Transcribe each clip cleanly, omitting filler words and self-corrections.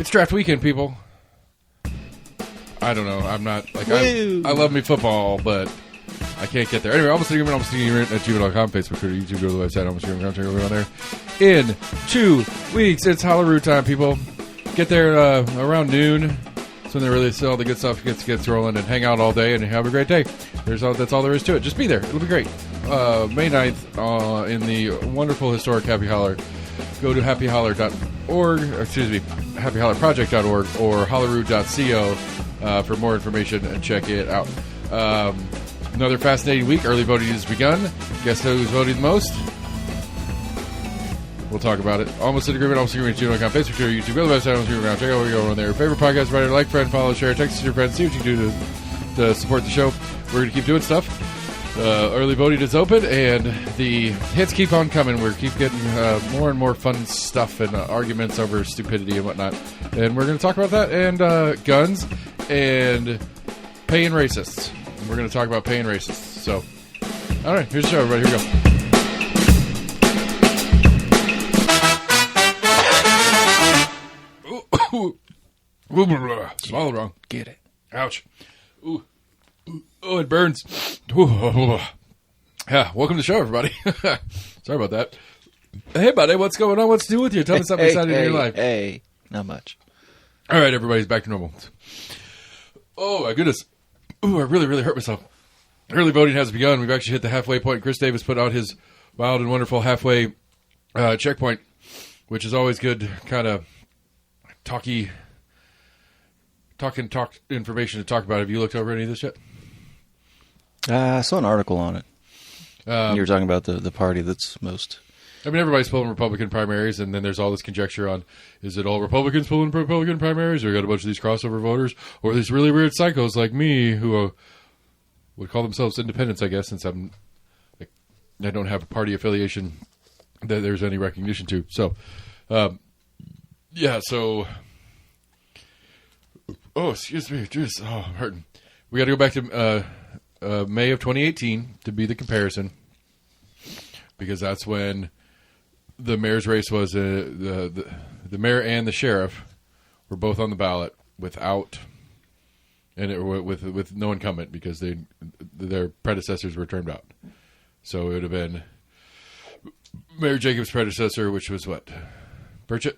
It's draft weekend, people. I don't know. I'm not like I love me football, but I can't get there. Anyway, almost thinking at gmail.com, Facebook, Twitter, YouTube, go to the website, almost check over on there. In 2 weeks, it's Holaroo time, people. Get there around noon. That's when they really all the good stuff gets rolling, and hang out all day and have a great day. That's all there is to it. Just be there. It'll be great. May 9th in the wonderful historic Happy Holler. Go to happyhollerproject.org or holaroo.co for more information and check it out. Another fascinating week. Early voting has begun. Guess who's voting the most? We'll talk about it. Almost in agreement. Facebook, Twitter, YouTube. Go to the website. Check out what you're going on there. Favorite podcast writer. Like, friend, follow, share. Text your friends. See what you can do to support the show. We're going to keep doing stuff. Early voting is open, and the hits keep on coming. We keep getting more and more fun stuff and arguments over stupidity and whatnot. And we're going to talk about that and guns and paying racists. We're going to talk about paying racists. So, all right, here's the show, everybody. Here we go. Swallow wrong. Get it. Ouch. Ooh. Oh, it burns. Ooh. Yeah, welcome to the show, everybody. Sorry about that. Hey, buddy, what's going on? What's new with you? Tell me something exciting in your life. Hey, not much. All right, everybody's back to normal. Oh, my goodness. Ooh, I really, really hurt myself. Early voting has begun. We've actually hit the halfway point. Chris Davis put out his wild and wonderful halfway checkpoint, which is always good kind of talk information to talk about. Have you looked over any of this yet? I saw an article on it. You were talking about the party that's most... I mean, everybody's pulling Republican primaries, and then there's all this conjecture on, is it all Republicans pulling Republican primaries, or you got a bunch of these crossover voters, or these really weird psychos like me who would call themselves independents, I guess, since I don't have a party affiliation that there's any recognition to. So, so... Oh, excuse me. Jeez. Oh, I'm hurting. We got to go back to May of 2018 to be the comparison, because that's when the mayor's race was the mayor and the sheriff were both on the ballot with no incumbent because their predecessors were termed out. So it would have been Mayor Jacobs' predecessor, which was what? Burchett?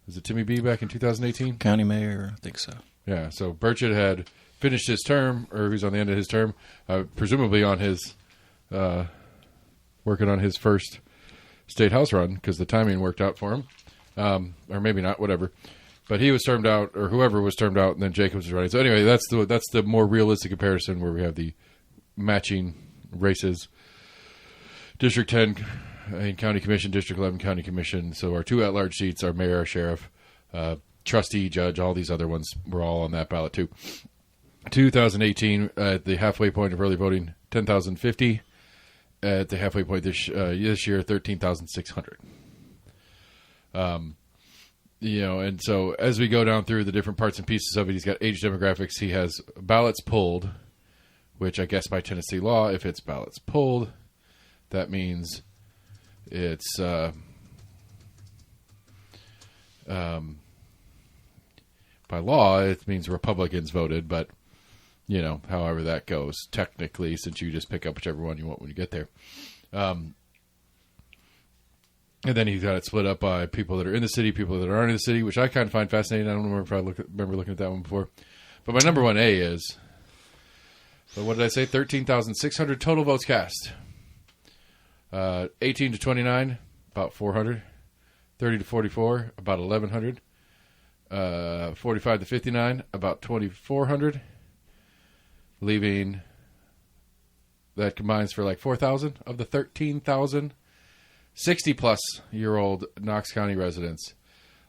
Was it Timmy B back in 2018? County mayor, I think so. Yeah, so Burchett had finished his term, or he's on the end of his term, presumably on his working on his first state house run because the timing worked out for him, or maybe not, whatever. But he was termed out, or whoever was termed out, and then Jacobs was running. So anyway, that's the more realistic comparison where we have the matching races. District 10 in County Commission, District 11 County Commission. So our two at-large seats, our mayor, our sheriff, trustee, judge, all these other ones were all on that ballot too. 2018, at the halfway point of early voting, 10,050. At the halfway point this year, 13,600. And so as we go down through the different parts and pieces of it, he's got age demographics. He has ballots pulled, which I guess by Tennessee law, if it's ballots pulled, that means it's by law, it means Republicans voted, but however that goes, technically, since you just pick up whichever one you want when you get there. And then he's got it split up by people that are in the city, people that aren't in the city, which I kind of find fascinating. I don't remember if I remember looking at that one before. But my number 1A is, what did I say? 13,600 total votes cast. 18 to 29, about 400. 30 to 44, about 1,100. 45 to 59, about 2,400. Leaving, that combines for like 4,000 of the 13,000. 60-plus-year-old Knox County residents.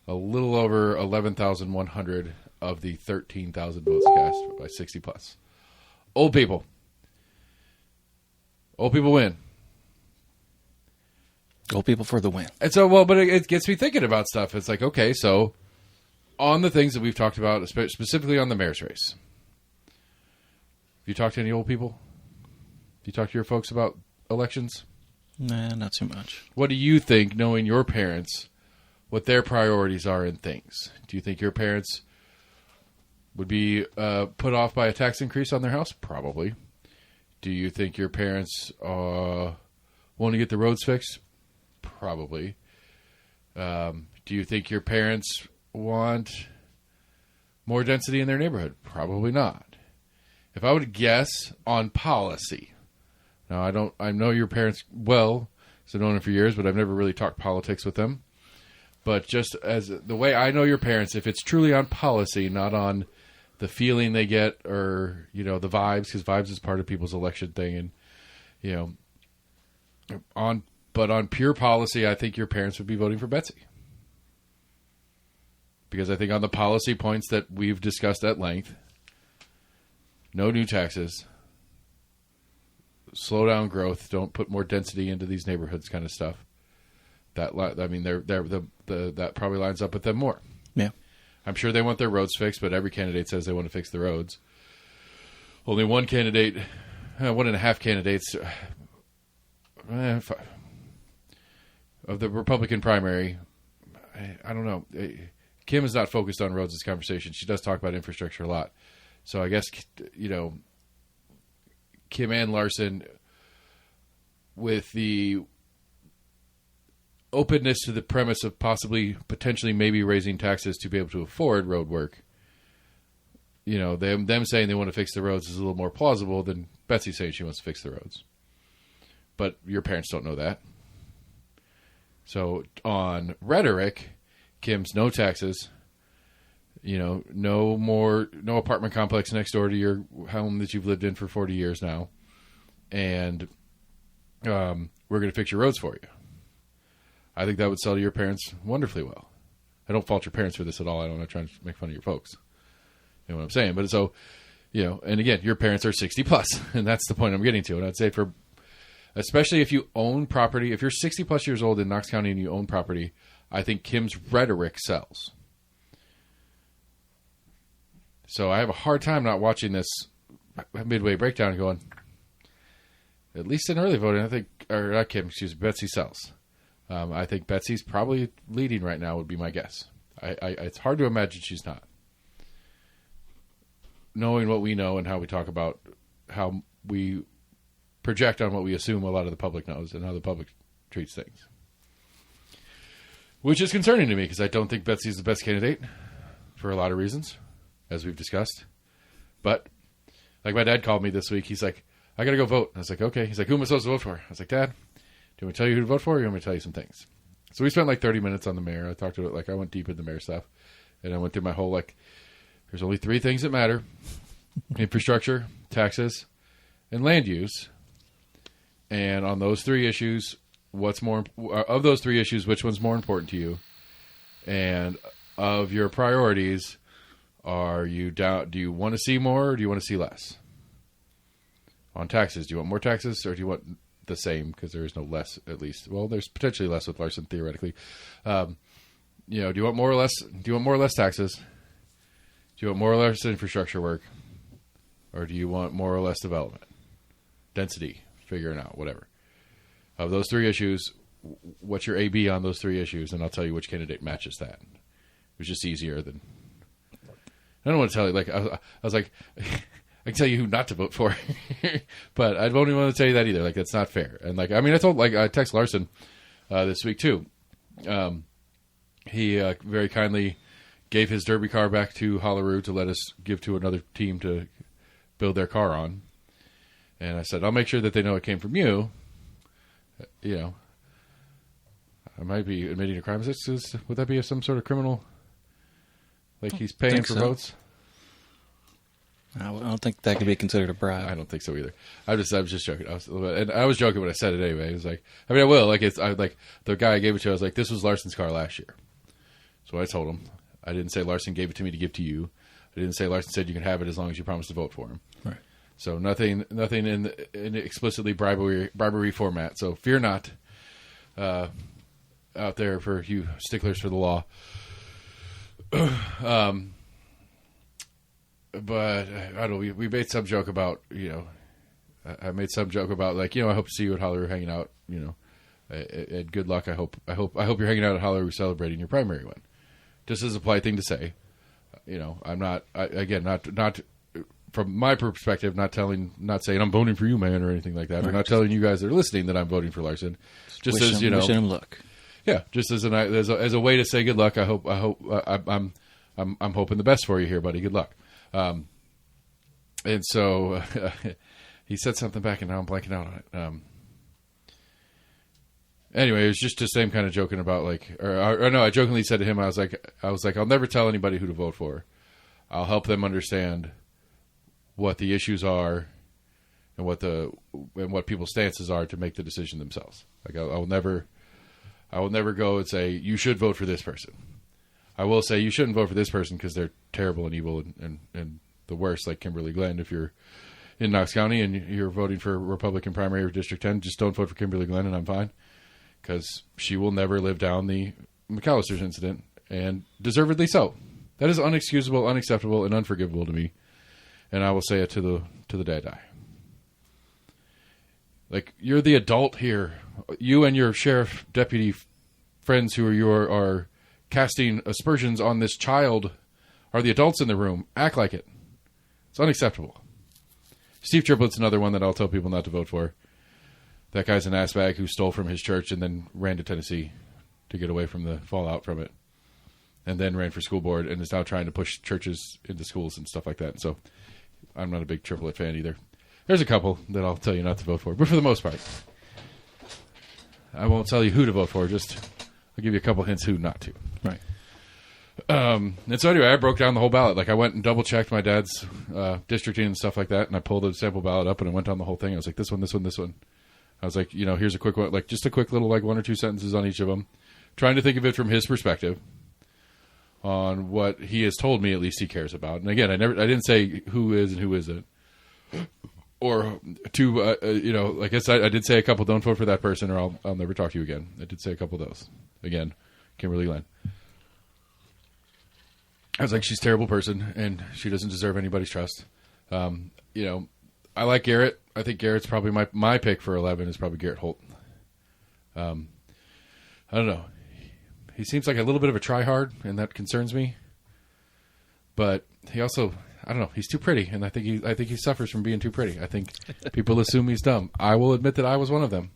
A little over 11,100 of the 13,000 votes cast by 60-plus. Old people. Old people win. Old people for the win. And so, but it gets me thinking about stuff. It's like, okay, so on the things that we've talked about, specifically on the mayor's race, have you talked to any old people? Do you talk to your folks about elections? Nah, not too much. What do you think, knowing your parents, what their priorities are in things. Do you think your parents would be put off by a tax increase on their house? Probably. Do you think your parents want to get the roads fixed? Probably. Do you think your parents want more density in their neighborhood? Probably not. If I would guess on policy, now I know your parents well, because I've known them for years, but I've never really talked politics with them. But just as the way I know your parents, if it's truly on policy, not on the feeling they get or, the vibes, because vibes is part of people's election thing. And, on pure policy, I think your parents would be voting for Betsy. Because I think on the policy points that we've discussed at length, no new taxes, slow down growth, don't put more density into these neighborhoods kind of stuff. That probably lines up with them more. Yeah. I'm sure they want their roads fixed, but every candidate says they want to fix the roads. Only one candidate, 1.5 candidates of the Republican primary, I don't know. Kim is not focused on roads this conversation. She does talk about infrastructure a lot. So I guess, Kim and Larson, with the openness to the premise of potentially maybe raising taxes to be able to afford road work, them saying they want to fix the roads is a little more plausible than Betsy saying she wants to fix the roads. But your parents don't know that. So on rhetoric, Kim's no taxes, no apartment complex next door to your home that you've lived in for 40 years now. And we're going to fix your roads for you. I think that would sell to your parents wonderfully well. I don't fault your parents for this at all. I'm not trying to make fun of your folks. You know what I'm saying? But so, and again, your parents are 60 plus, and that's the point I'm getting to. And I'd say especially if you own property, if you're 60 plus years old in Knox County and you own property, I think Kim's rhetoric sells. So I have a hard time not watching this midway breakdown and going, at least in early voting, I think, or not Kim, Betsy sells. I think Betsy's probably leading right now would be my guess. It's hard to imagine she's not. Knowing what we know and how we talk about how we project on what we assume a lot of the public knows and how the public treats things. Which is concerning to me because I don't think Betsy's the best candidate for a lot of reasons, as we've discussed. But, like my dad called me this week, he's like, I got to go vote. I was like, okay. He's like, who am I supposed to vote for? I was like, Dad, do you want me to tell you who to vote for or do you want me to tell you some things? So we spent like 30 minutes on the mayor. I talked to it, I went deep into the mayor stuff. And I went through my whole, there's only 3 things that matter. Infrastructure, taxes, and land use. And on those 3 issues, of those 3 issues, which one's more important to you? And of your priorities, do you want to see more or do you want to see less? On taxes, do you want more taxes or do you want the same? Because there is no less, at least. Well, there's potentially less with Larson, theoretically. Do you want more or less? Do you want more or less taxes? Do you want more or less infrastructure work? Or do you want more or less development? Density, figuring out, whatever. Of those 3 issues, what's your AB on those 3 issues? And I'll tell you which candidate matches that. It was just easier than... I don't want to tell you, I was like, I can tell you who not to vote for. But I don't even want to tell you that either. That's not fair. And I text Larson this week too. He very kindly gave his Derby car back to Holaroo to let us give to another team to build their car on. And I said, I'll make sure that they know it came from you. I might be admitting a crime. Would that be some sort of criminal? He's paying for votes? I don't think that could be considered a bribe. I don't think so either. I was just joking. I was joking when I said it anyway. It was I will. The guy I gave it to, I was like, this was Larson's car last year. So I told him. I didn't say Larson gave it to me to give to you. I didn't say Larson said you can have it as long as you promise to vote for him. Right. So nothing in explicitly bribery format. So fear not out there for you sticklers for the law. But I don't know. We made some joke about I made some joke about I hope to see you at Holaroo hanging out And good luck. I hope you're hanging out at Holler celebrating your primary win. Just as a polite thing to say. I'm not from my perspective, not saying I'm voting for you, man, or anything like that. Right. I'm not telling you guys that are listening that I'm voting for Larson. Just as wishing him luck. Yeah, just as a way to say good luck. I'm hoping the best for you here, buddy. Good luck. And so he said something back, and now I'm blanking out on it. Anyway, it was just the same kind of joking about or no, I jokingly said to him, I was like, I'll never tell anybody who to vote for. I'll help them understand what the issues are and what people's stances are to make the decision themselves. Like I will never go and say you should vote for this person. I will say you shouldn't vote for this person because they're terrible and evil and the worst, like Kimberly Glenn. If you're in Knox County and you're voting for Republican primary or District 10, just don't vote for Kimberly Glenn and I'm fine. Because she will never live down the McAllister's incident, and deservedly so. That is unexcusable, unacceptable, and unforgivable to me, and I will say it to the day I die. Like, you're the adult here. You and your sheriff deputy friends who are casting aspersions on this child are the adults in the room. Act like it. It's unacceptable. Steve Triplett's another one that I'll tell people not to vote for. That guy's an ass bag who stole from his church and then ran to Tennessee to get away from the fallout from it. And then ran for school board and is now trying to push churches into schools and stuff like that. So I'm not a big Triplett fan either. There's a couple that I'll tell you not to vote for. But for the most part, I won't tell you who to vote for. Just I'll give you a couple hints who not to. Right. And so anyway, I broke down the whole ballot. Like I went and double checked my dad's districting and stuff like that. And I pulled the sample ballot up and I went down the whole thing. I was like, this one, this one, this one. I was like, here's a quick one, like just a quick little like 1 or 2 sentences on each of them, trying to think of it from his perspective on what he has told me at least he cares about. And again, I didn't say who is and who isn't, or like I said, I did say a couple, don't vote for that person or I'll never talk to you again. I did say a couple of those. Again, Kimberly Glenn. I was like, she's a terrible person and she doesn't deserve anybody's trust. I like Garrett. I think Garrett's probably my pick for 11 is probably Garrett Holt. I don't know. He seems like a little bit of a tryhard, and that concerns me. But he also, I don't know, he's too pretty, and I think he suffers from being too pretty. I think people assume he's dumb. I will admit that I was one of them.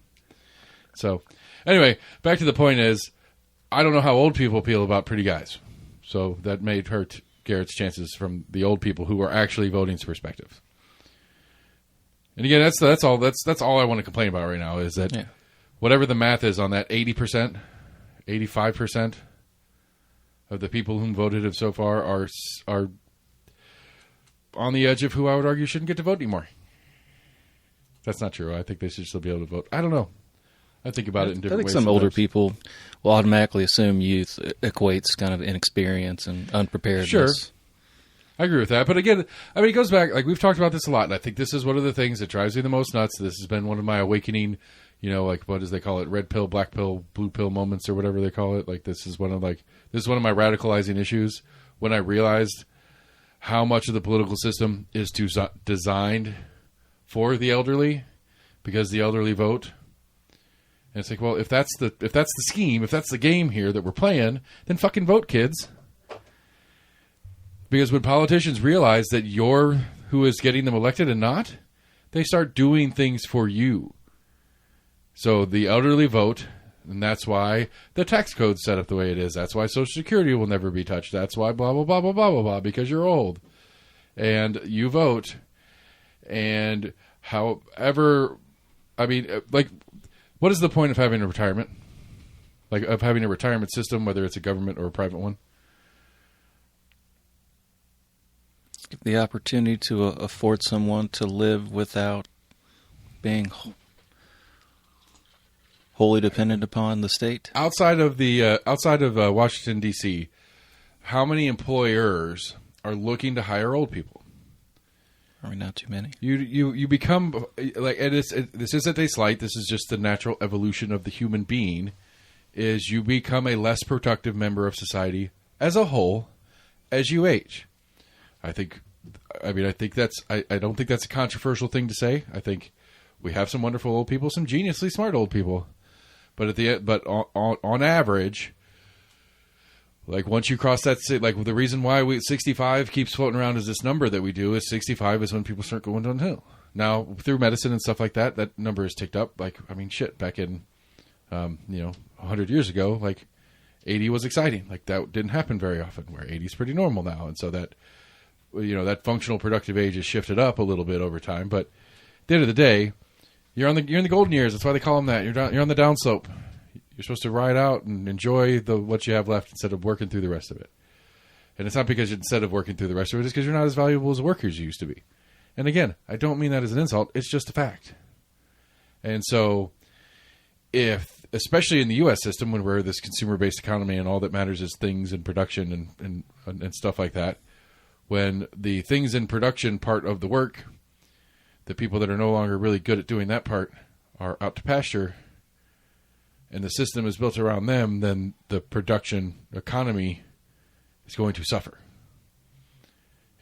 So, anyway, back to the point is, I don't know how old people feel about pretty guys. So that may hurt Garrett's chances from the old people who are actually voting's perspective. And again, that's all I want to complain about right now is that whatever the math is on that 80%, 85% of the people who voted so far are on the edge of who I would argue shouldn't get to vote anymore. That's not true. I think they should still be able to vote. I don't know. I think about it in different ways. I think some older people will automatically assume youth equates kind of inexperience and unpreparedness. Sure. I agree with that. But again, I mean, it goes back, like we've talked about this a lot, and I think this is one of the things that drives me the most nuts. This has been one of my awakening, like what does they call it? Red pill, black pill, blue pill moments or whatever they call it. Like this is one of my radicalizing issues when I realized how much of the political system is designed for the elderly because the elderly vote. And it's like, well, if that's the scheme, if that's the game here that we're playing, then fucking vote, kids. Because when politicians realize that you're who is getting them elected and not, they start doing things for you. So the elderly vote, and that's why the tax code's set up the way it is. That's why Social Security will never be touched. That's why blah, blah, blah, blah, blah, blah, blah, because you're old. And you vote. And however, I mean, like, what is the point of having a retirement? Like, of having a retirement system, whether it's a government or a private one? The opportunity to afford someone to live without being wholly dependent upon the state. Outside of Washington D.C., how many employers are looking to hire old people? Are we not too many? You become like, and this isn't a slight. This is just the natural evolution of the human being. Is you become a less productive member of society as a whole as you age. I think that's. I don't think that's a controversial thing to say. I think we have some wonderful old people, some geniusly smart old people, But on average, like once you cross that, like the reason why 65 keeps floating around as this number that we do is 65 is when people start going downhill. Now through medicine and stuff like that, that number has ticked up. Like I mean, shit, back in 100 years ago, like 80 was exciting. Like that didn't happen very often. Where 80 is pretty normal now, and so that that functional productive age has shifted up a little bit over time. But at the end of the day, you're in the golden years. That's why they call them that. You're on the downslope. You're supposed to ride out and enjoy what you have left instead of working through the rest of it. And it's not because instead of working through the rest of it, it's because you're not as valuable as a worker as you used to be. And again, I don't mean that as an insult. It's just a fact. And so especially in the U.S. system, when we're this consumer-based economy and all that matters is things in production and stuff like that, when the things in production part of the work, the people that are no longer really good at doing that part are out to pasture, and the system is built around them, then the production economy is going to suffer.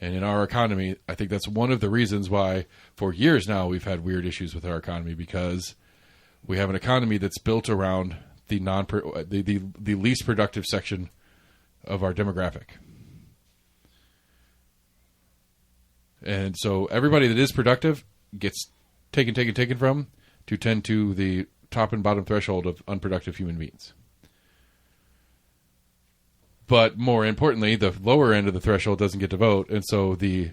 And in our economy, I think that's one of the reasons why for years now we've had weird issues with our economy, because we have an economy that's built around the least productive section of our demographic. And so everybody that is productive gets taken from to tend to the top and bottom threshold of unproductive human beings. But more importantly, the lower end of the threshold doesn't get to vote, and so the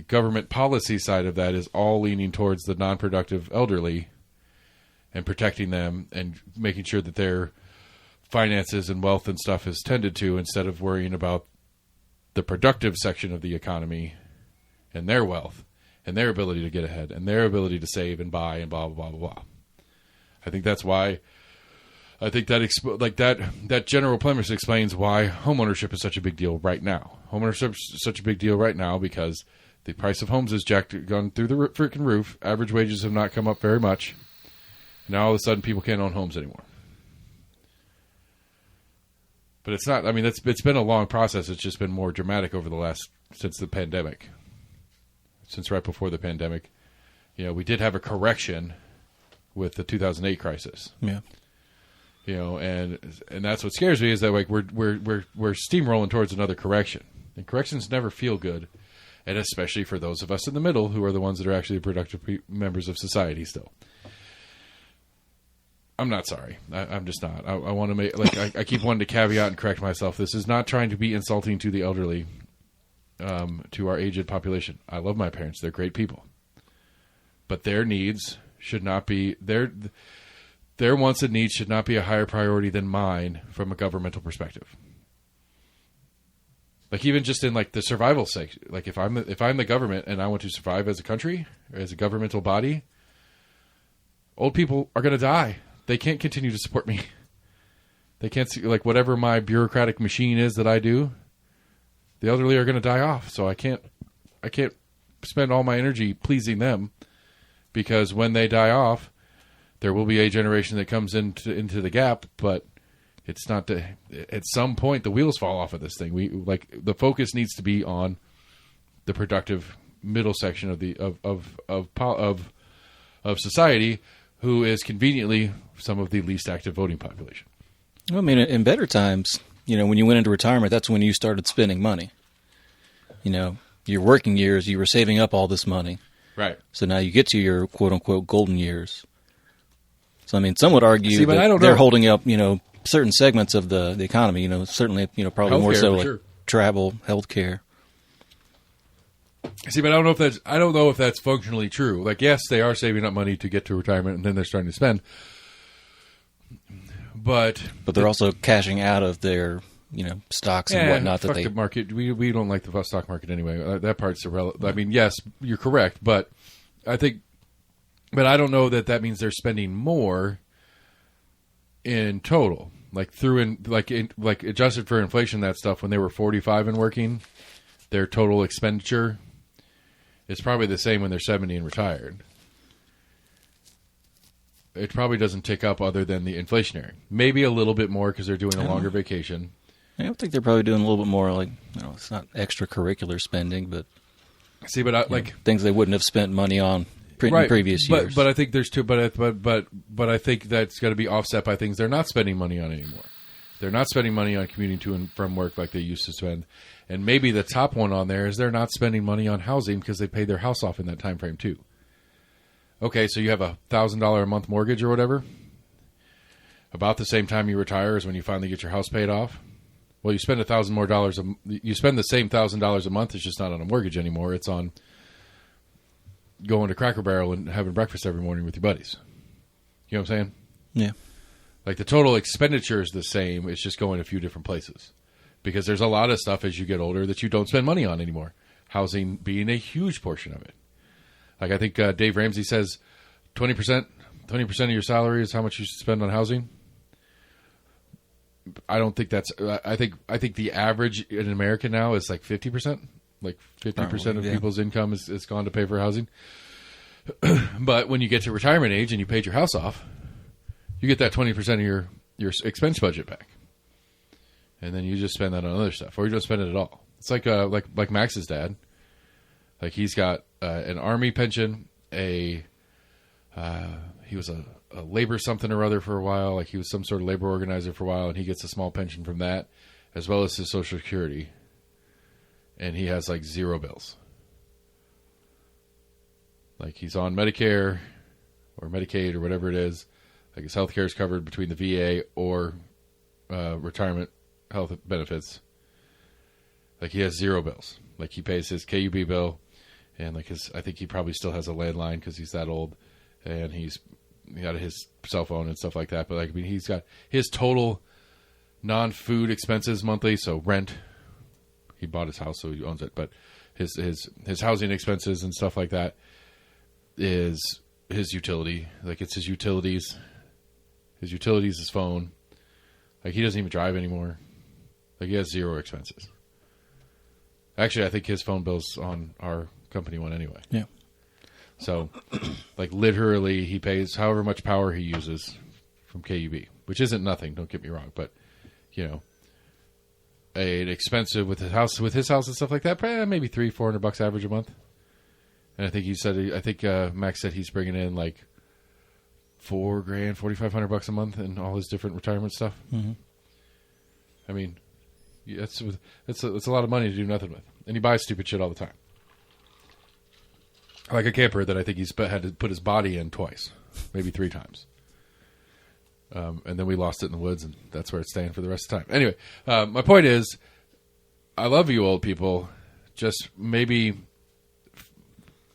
government policy side of that is all leaning towards the non-productive elderly and protecting them and making sure that their finances and wealth and stuff is tended to, instead of worrying about the productive section of the economy and their wealth and their ability to get ahead and their ability to save and buy and blah, blah, blah, blah, blah. I think that's why, I think that that general premise explains why homeownership is such a big deal right now. Homeownership is such a big deal right now because the price of homes has gone through the freaking roof. Average wages have not come up very much. Now all of a sudden people can't own homes anymore. But it's not, I mean, it's been a long process. It's just been more dramatic since the pandemic. Since right before the pandemic. We did have a correction with the 2008 crisis. Yeah. And that's what scares me, is that like we're steamrolling towards another correction. And corrections never feel good, and especially for those of us in the middle who are the ones that are actually productive members of society still. I'm not sorry. I'm just not. I want to make, I keep wanting to caveat and correct myself. This is not trying to be insulting to the elderly, to our aged population. I love my parents. They're great people. But their needs should not be, their wants and needs should not be a higher priority than mine from a governmental perspective. Like even just in like the survival sake, like if I'm the government and I want to survive as a country, or as a governmental body, old people are going to die. They can't continue to support me. They can't see, like whatever my bureaucratic machine is that I do, the elderly are going to die off. So I can't spend all my energy pleasing them, because when they die off, there will be a generation that comes into the gap, but it's not at some point the wheels fall off of this thing. The focus needs to be on the productive middle section of society, who is conveniently some of the least active voting population. Well, I mean, in better times, when you went into retirement, that's when you started spending money. Your working years, you were saving up all this money. Right. So now you get to your quote-unquote golden years. So, I mean, some would argue but that they're holding up, certain segments of the economy, certainly, probably healthcare, more so like sure. travel, healthcare. See, but I don't know if that's functionally true. Like, yes, they are saving up money to get to retirement, and then they're starting to spend. But they're also cashing out of their, stocks and whatnot. Fuck the market. We don't like the stock market anyway. That part's irrelevant. I mean, yes, you're correct, but I don't know that means they're spending more in total. Like adjusted for inflation, that stuff, when they were 45 and working, their total expenditure is probably the same when they're 70 and retired. It probably doesn't tick up other than the inflationary. Maybe a little bit more because they're doing a longer vacation. I don't think they're probably doing a little bit more, like, it's not extracurricular spending, but see, but things they wouldn't have spent money on previous years. But I think there's two. But I think that's got to be offset by things they're not spending money on anymore. They're not spending money on commuting to and from work like they used to spend. And maybe the top one on there is they're not spending money on housing because they paid their house off in that time frame too. Okay, so you have $1,000 a month mortgage or whatever. About the same time you retire is when you finally get your house paid off. Well, you spend $1,000 more. You spend the same $1,000 a month. It's just not on a mortgage anymore. It's on going to Cracker Barrel and having breakfast every morning with your buddies. You know what I'm saying? Yeah. Like the total expenditure is the same. It's just going a few different places. Because there's a lot of stuff as you get older that you don't spend money on anymore. Housing being a huge portion of it. Like I think Dave Ramsey says 20% of your salary is how much you should spend on housing. I don't think that's I think the average in America now is like 50%. Like 50% of people's income is gone to pay for housing. But when you get to retirement age and you paid your house off, you get that 20% of your expense budget back. And then you just spend that on other stuff, or you don't spend it at all. It's like Max's dad. Like he's got an army pension, he was a labor something or other for a while. Like he was some sort of labor organizer for a while, and he gets a small pension from that, as well as his Social Security. And he has like zero bills. Like he's on Medicare or Medicaid or whatever it is. Like his health care is covered between the VA or retirement health benefits. Like he has zero bills. Like he pays his KUB bill, and like I think he probably still has a landline because he's that old, and he got his cell phone and stuff like that. But like I mean, he's got his total non-food expenses monthly, so rent. He bought his house, so he owns it. But his housing expenses and stuff like that is his utility. Like it's his utilities. His utilities, his phone. Like he doesn't even drive anymore. Like he has zero expenses. Actually, I think his phone bill's on our company one anyway. Yeah. So, like literally, he pays however much power he uses from KUB, which isn't nothing. Don't get me wrong, but you know, an expensive with his house and stuff like that, maybe $300-400 average a month. And I think Max said he's bringing in like $4,000, $4,500 a month in all his different retirement stuff. Mm-hmm. I mean, it's a lot of money to do nothing with, and he buys stupid shit all the time. Like a camper that I think he's had to put his body in twice, maybe 3 times. And then we lost it in the woods, and that's where it's staying for the rest of the time. Anyway, my point is, I love you old people. Just maybe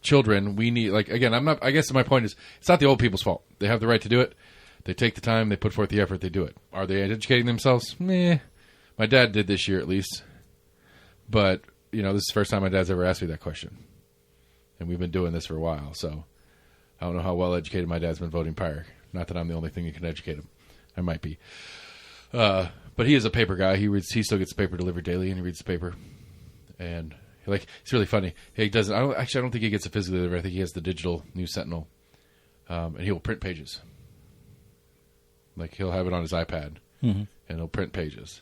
children, we need, like, again, I guess my point is, it's not the old people's fault. They have the right to do it. They take the time, they put forth the effort, they do it. Are they educating themselves? Meh. My dad did this year at least. But, you know, this is the first time my dad's ever asked me that question. And we've been doing this for a while, so I don't know how well educated my dad's been voting prior. Not that I'm the only thing that can educate him. I might be. But he is a paper guy. He still gets the paper delivered daily, and he reads the paper. And like, it's really funny. He doesn't. I don't think he gets it physically delivered. I think he has the digital News Sentinel, and he will print pages. Like he'll have it on his iPad, and he'll print pages.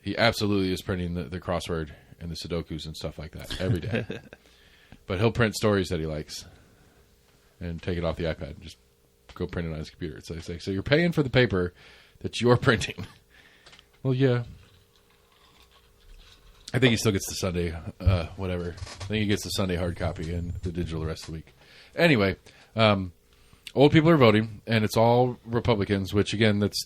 He absolutely is printing the crossword and the Sudokus and stuff like that every day. But he'll print stories that he likes and take it off the iPad and just go print it on his computer. It's like, so you're paying for the paper that you're printing. Well, yeah. I think he still gets the Sunday, whatever. I think he gets the Sunday hard copy and the digital the rest of the week. Anyway, old people are voting, and it's all Republicans, which, again, that's...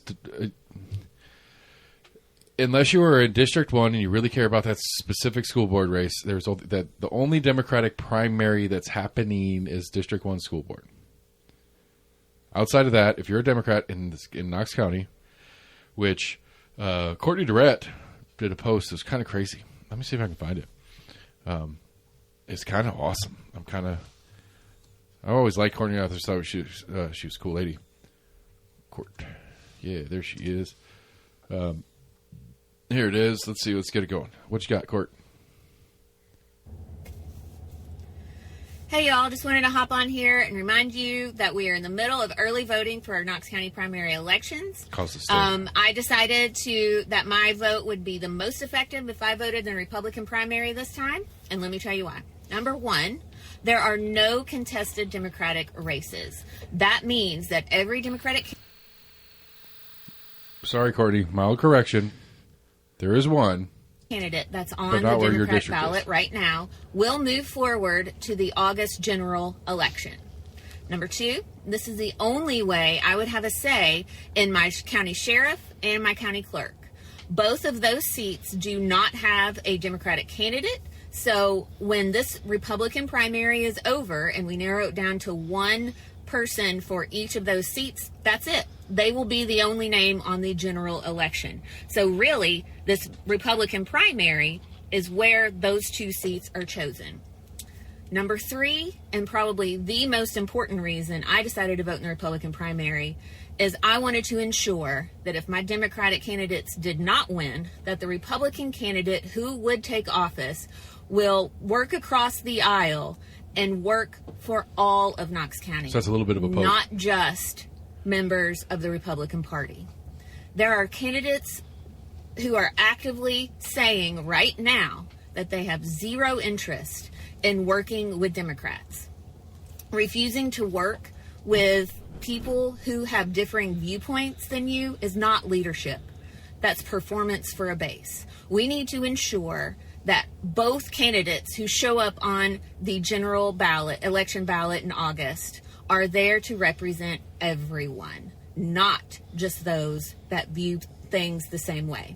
unless you are in District 1 and you really care about that specific school board race, the only Democratic primary that's happening is District 1 school board. Outside of that, if you're a Democrat in Knox County, which Courtney Durrett did a post that was kind of crazy. Let me see if I can find it. It's kind of awesome. I always liked Courtney. I thought she was a cool lady. Yeah, there she is. Here it is. Let's see. Let's get it going. What you got, Court? Hey, y'all. Just wanted to hop on here and remind you that we are in the middle of early voting for our Knox County primary elections. I decided that my vote would be the most effective if I voted in the Republican primary this time. And let me tell you why. Number one, There are no contested Democratic races. That means that every Democratic... Sorry, Courtney. Mild correction. There is one candidate that's on the Democrat ballot right now will move forward to the August general election. Number 2, this is the only way I would have a say in my county sheriff and my county clerk. Both of those seats do not have a Democratic candidate. So when this Republican primary is over and we narrow it down to one person for each of those seats, that's it. They will be the only name on the general election. So really, this Republican primary is where those 2 seats are chosen. Number 3, and probably the most important reason I decided to vote in the Republican primary, is I wanted to ensure that if my Democratic candidates did not win, that the Republican candidate who would take office will work across the aisle and work for all of Knox County. So that's a little bit of a poke. Not just members of the Republican Party. There are candidates who are actively saying right now that they have zero interest in working with Democrats. Refusing to work with people who have differing viewpoints than you is not leadership. That's performance for a base. We need to ensure that both candidates who show up on the general ballot, election ballot in August, are there to represent everyone, not just those that view things the same way.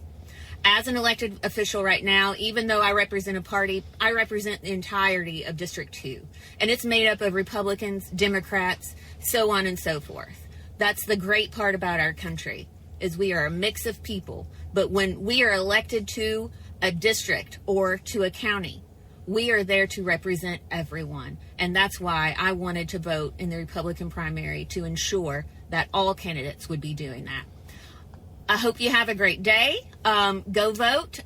As an elected official right now, even though I represent a party, I represent the entirety of District 2. And it's made up of Republicans, Democrats, so on and so forth. That's the great part about our country, is we are a mix of people. But when we are elected to a district or to a county, we are there to represent everyone. And that's why I wanted to vote in the Republican primary, to ensure that all candidates would be doing that. I hope you have a great day. Go vote.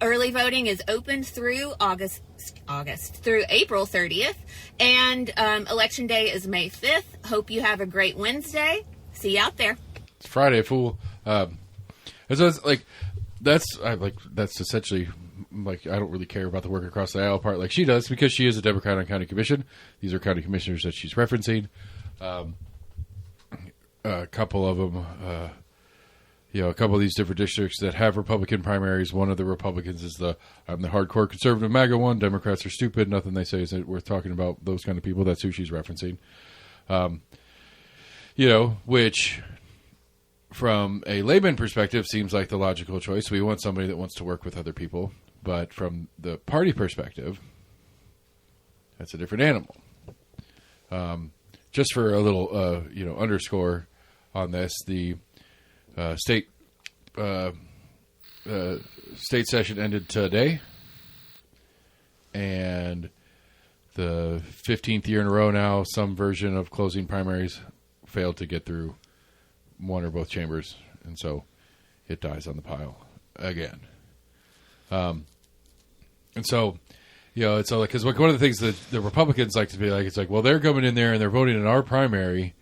Early voting is open through through April 30th. And Election Day is May 5th. Hope you have a great Wednesday. See you out there. It's Friday, fool. That's essentially, like, I don't really care about the work across the aisle part like she does, because she is a Democrat on county commission. These are county commissioners that she's referencing. A couple of them, a couple of these different districts that have Republican primaries. One of the Republicans is I'm the hardcore conservative MAGA one. Democrats are stupid. Nothing they say is worth talking about. Those kind of people. That's who she's referencing. Which, from a layman perspective, seems like the logical choice. We want somebody that wants to work with other people. But from the party perspective, that's a different animal. Just for a little, underscore on this, the state session ended today, and the 15th year in a row now, some version of closing primaries failed to get through one or both chambers, and so it dies on the pile again. And so, it's like, because one of the things that the Republicans like to be like, it's like, well, they're coming in there and they're voting in our primary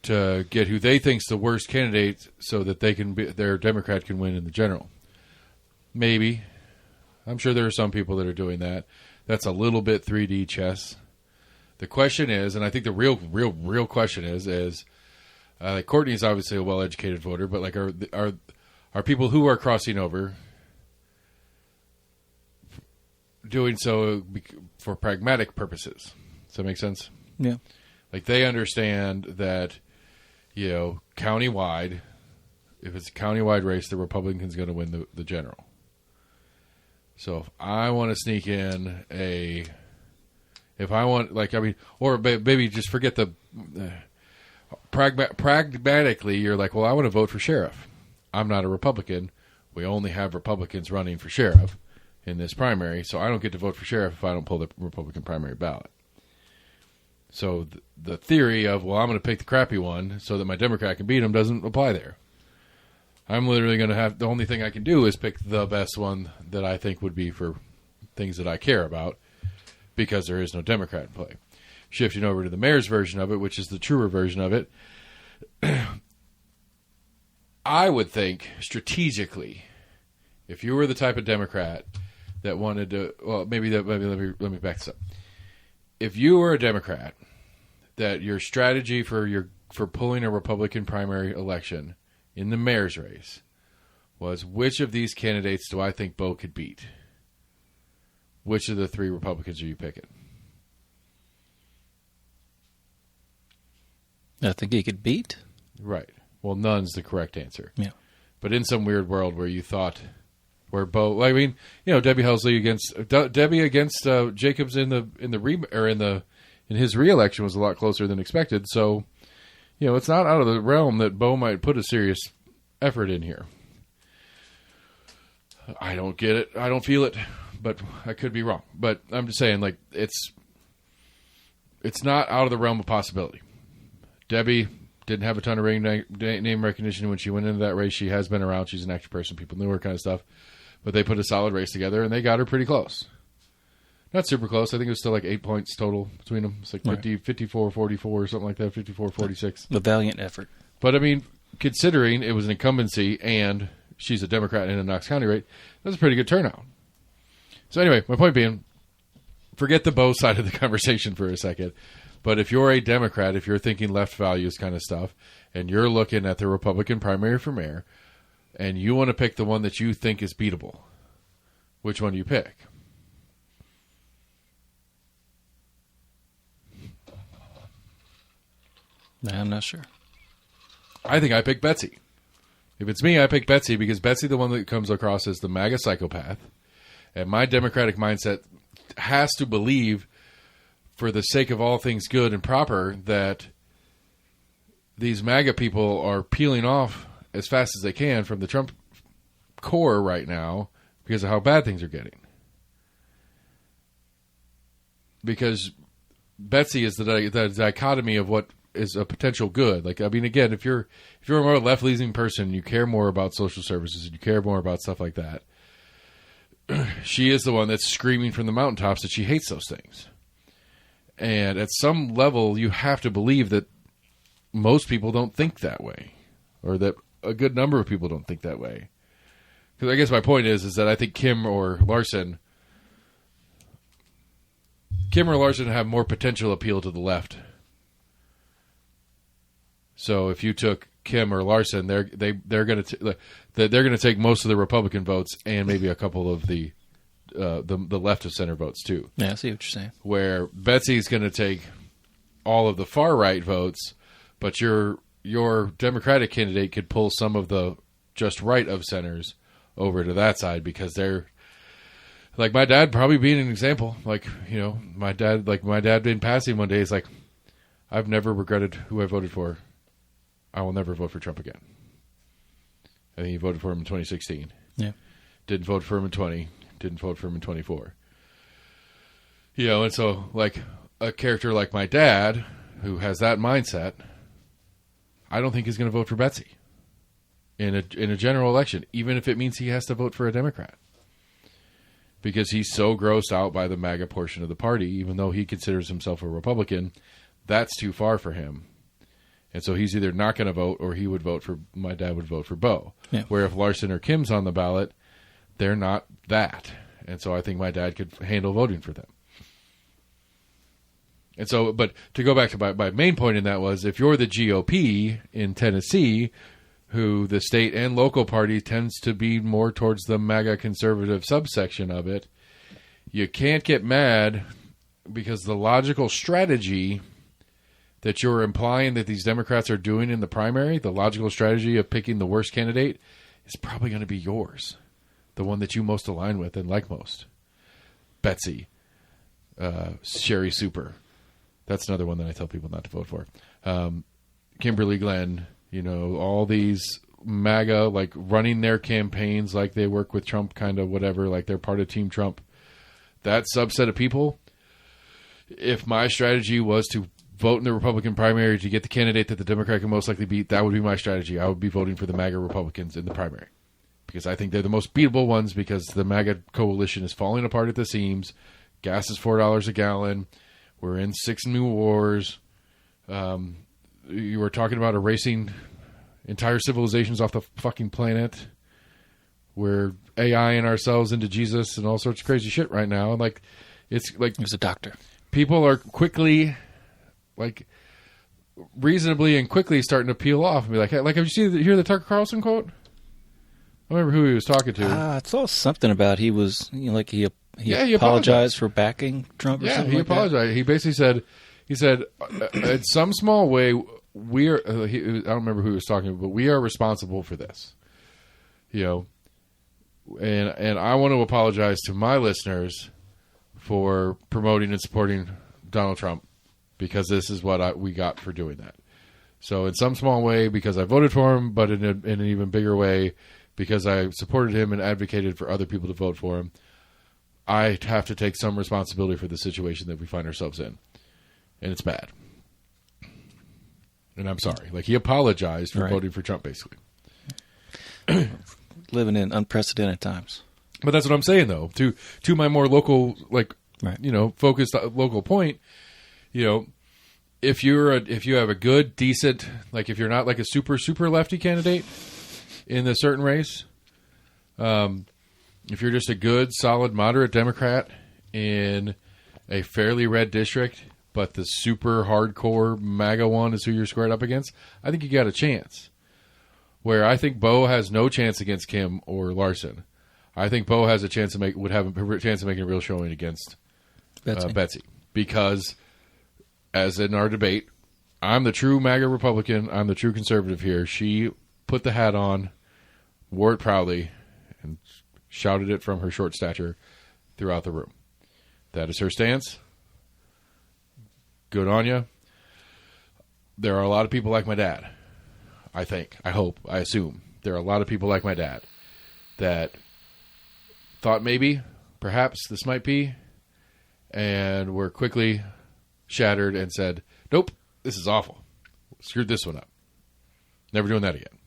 to get who they think's the worst candidate so that their Democrat can win in the general. Maybe. I'm sure there are some people that are doing that. That's a little bit 3D chess. The question is, and I think the real question is Courtney's obviously a well-educated voter, but like, are people who are crossing over doing so for pragmatic purposes? Does that make sense? Yeah. Like, they understand that, countywide, if it's a countywide race, the Republican's going to win the general. So if I want to sneak in or maybe just forget pragmatically, you're like, well, I want to vote for sheriff. I'm not a Republican. We only have Republicans running for sheriff in this primary, so I don't get to vote for sheriff if I don't pull the Republican primary ballot. So the theory of, well, I'm going to pick the crappy one so that my Democrat can beat him doesn't apply there. I'm literally going to have, the only thing I can do is pick the best one that I think would be for things that I care about, because there is no Democrat in play. Shifting over to the mayor's version of it, which is the truer version of it, I would think strategically, if you were the type of Democrat that wanted to, let me back this up. if you were a Democrat, that your strategy for pulling a Republican primary election in the mayor's race was, which of these candidates do I think Bo could beat? Which of the 3 Republicans are you picking? I think he could beat. Right. Well, none's the correct answer. Yeah. But in some weird world where you thought, where Bo, I mean, Debbie Helsley against Jacobs in his re-election was a lot closer than expected. So, it's not out of the realm that Bo might put a serious effort in here. I don't get it. I don't feel it, but I could be wrong. But I'm just saying, like, it's not out of the realm of possibility. Debbie didn't have a ton of name recognition when she went into that race. She has been around. She's an active person. People knew her kind of stuff. But they put a solid race together, and they got her pretty close. Not super close. I think it was still like 8 points total between them. It's like 54-44 or something like that, 54-46. A valiant effort. But, I mean, considering it was an incumbency and she's a Democrat in a Knox County rate, that's a pretty good turnout. So anyway, my point being, forget the Bo side of the conversation for a second. But if you're a Democrat, if you're thinking left values kind of stuff, and you're looking at the Republican primary for mayor, and you want to pick the one that you think is beatable, which one do you pick? I'm not sure. I think I pick Betsy. If it's me, I pick Betsy because Betsy, the one that comes across as the MAGA psychopath, and my Democratic mindset has to believe, for the sake of all things good and proper, that these MAGA people are peeling off as fast as they can from the Trump core right now because of how bad things are getting. Because Betsy is the dichotomy of what is a potential good. Like, I mean, again, if you're a more left-leaning person, you care more about social services, and you care more about stuff like that, she is the one that's screaming from the mountaintops that she hates those things. And at some level, you have to believe that most people don't think that way, or that a good number of people don't think that way. Because I guess my point is that I think Kim or Larson have more potential appeal to the left. So if you took Kim or Larson, they're going to take most of the Republican votes and maybe a couple of the left of center votes too. Yeah, I see what you're saying. Where Betsy's going to take all of the far right votes, but your Democratic candidate could pull some of the just right of centers over to that side because they're like my dad probably being an example. Like, my dad in passing one day is like, I've never regretted who I voted for. I will never vote for Trump again. I think he voted for him in 2016. Yeah. Didn't vote for him in 20. Didn't vote for him in 24. And so, like, a character like my dad, who has that mindset, I don't think he's going to vote for Betsy in a general election, even if it means he has to vote for a Democrat. Because he's so grossed out by the MAGA portion of the party, even though he considers himself a Republican, that's too far for him. And so he's either not going to vote, or my dad would vote for Bo. Yeah. Where if Larson or Kim's on the ballot, they're not that. And so I think my dad could handle voting for them. And so, but to go back to my main point in that was, if you're the GOP in Tennessee, who the state and local party tends to be more towards the MAGA conservative subsection of it, you can't get mad because the logical strategy that you're implying that these Democrats are doing in the primary, the logical strategy of picking the worst candidate, is probably going to be yours. The one that you most align with and like most. Betsy. Sherry Super. That's another one that I tell people not to vote for. Kimberly Glenn. All these MAGA, like, running their campaigns like they work with Trump, kind of whatever, like they're part of Team Trump. That subset of people, if my strategy was to vote in the Republican primary to get the candidate that the Democrat can most likely beat, that would be my strategy. I would be voting for the MAGA Republicans in the primary. Because I think they're the most beatable ones, because the MAGA coalition is falling apart at the seams. Gas is $4 a gallon. We're in 6 new wars. You were talking about erasing entire civilizations off the fucking planet. We're AIing ourselves into Jesus and all sorts of crazy shit right now. And, like, it's like... He was a doctor. people are quickly, like, reasonably and quickly starting to peel off and be like, hey, like, have you hear the Tucker Carlson quote? I remember who he was talking to. I saw something about he was, he he apologized for backing Trump or something he like apologized. That. He basically said, in some small way, we are, I don't remember who he was talking to, but we are responsible for this. And I want to apologize to my listeners for promoting and supporting Donald Trump, because this is what we got for doing that. So in some small way, because I voted for him, but in an even bigger way, because I supported him and advocated for other people to vote for him, I have to take some responsibility for the situation that we find ourselves in. And it's bad. And I'm sorry. Like, he apologized for voting for Trump, basically. Living in unprecedented times. But that's what I'm saying, though. To my more local, focused local point, if you have a good, decent, like, if you're not like a super, super lefty candidate in a certain race, if you're just a good, solid, moderate Democrat in a fairly red district, but the super hardcore MAGA one is who you're squared up against, I think you got a chance. Where I think Bo has no chance against Kim or Larson. I think Bo has a chance would have a chance of making a real showing against Betsy. Because, as in our debate, I'm the true MAGA Republican. I'm the true conservative here. She put the hat on, wore it proudly, and shouted it from her short stature throughout the room. That is her stance. Good on you. There are a lot of people like my dad. I think, I hope, I assume. There are a lot of people like my dad that thought maybe, perhaps this might be, and were quickly shattered and said, nope, this is awful. Screwed this one up. Never doing that again.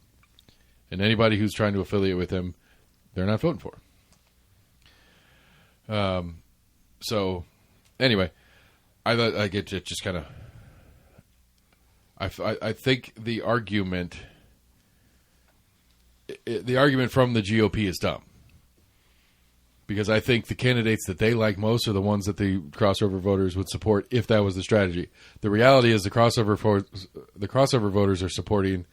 And anybody who's trying to affiliate with him, they're not voting for him. So, anyway, I get to just kind of... I think the argument from the GOP is dumb, because I think the candidates that they like most are the ones that the crossover voters would support if that was the strategy. The reality is the crossover voters are supporting,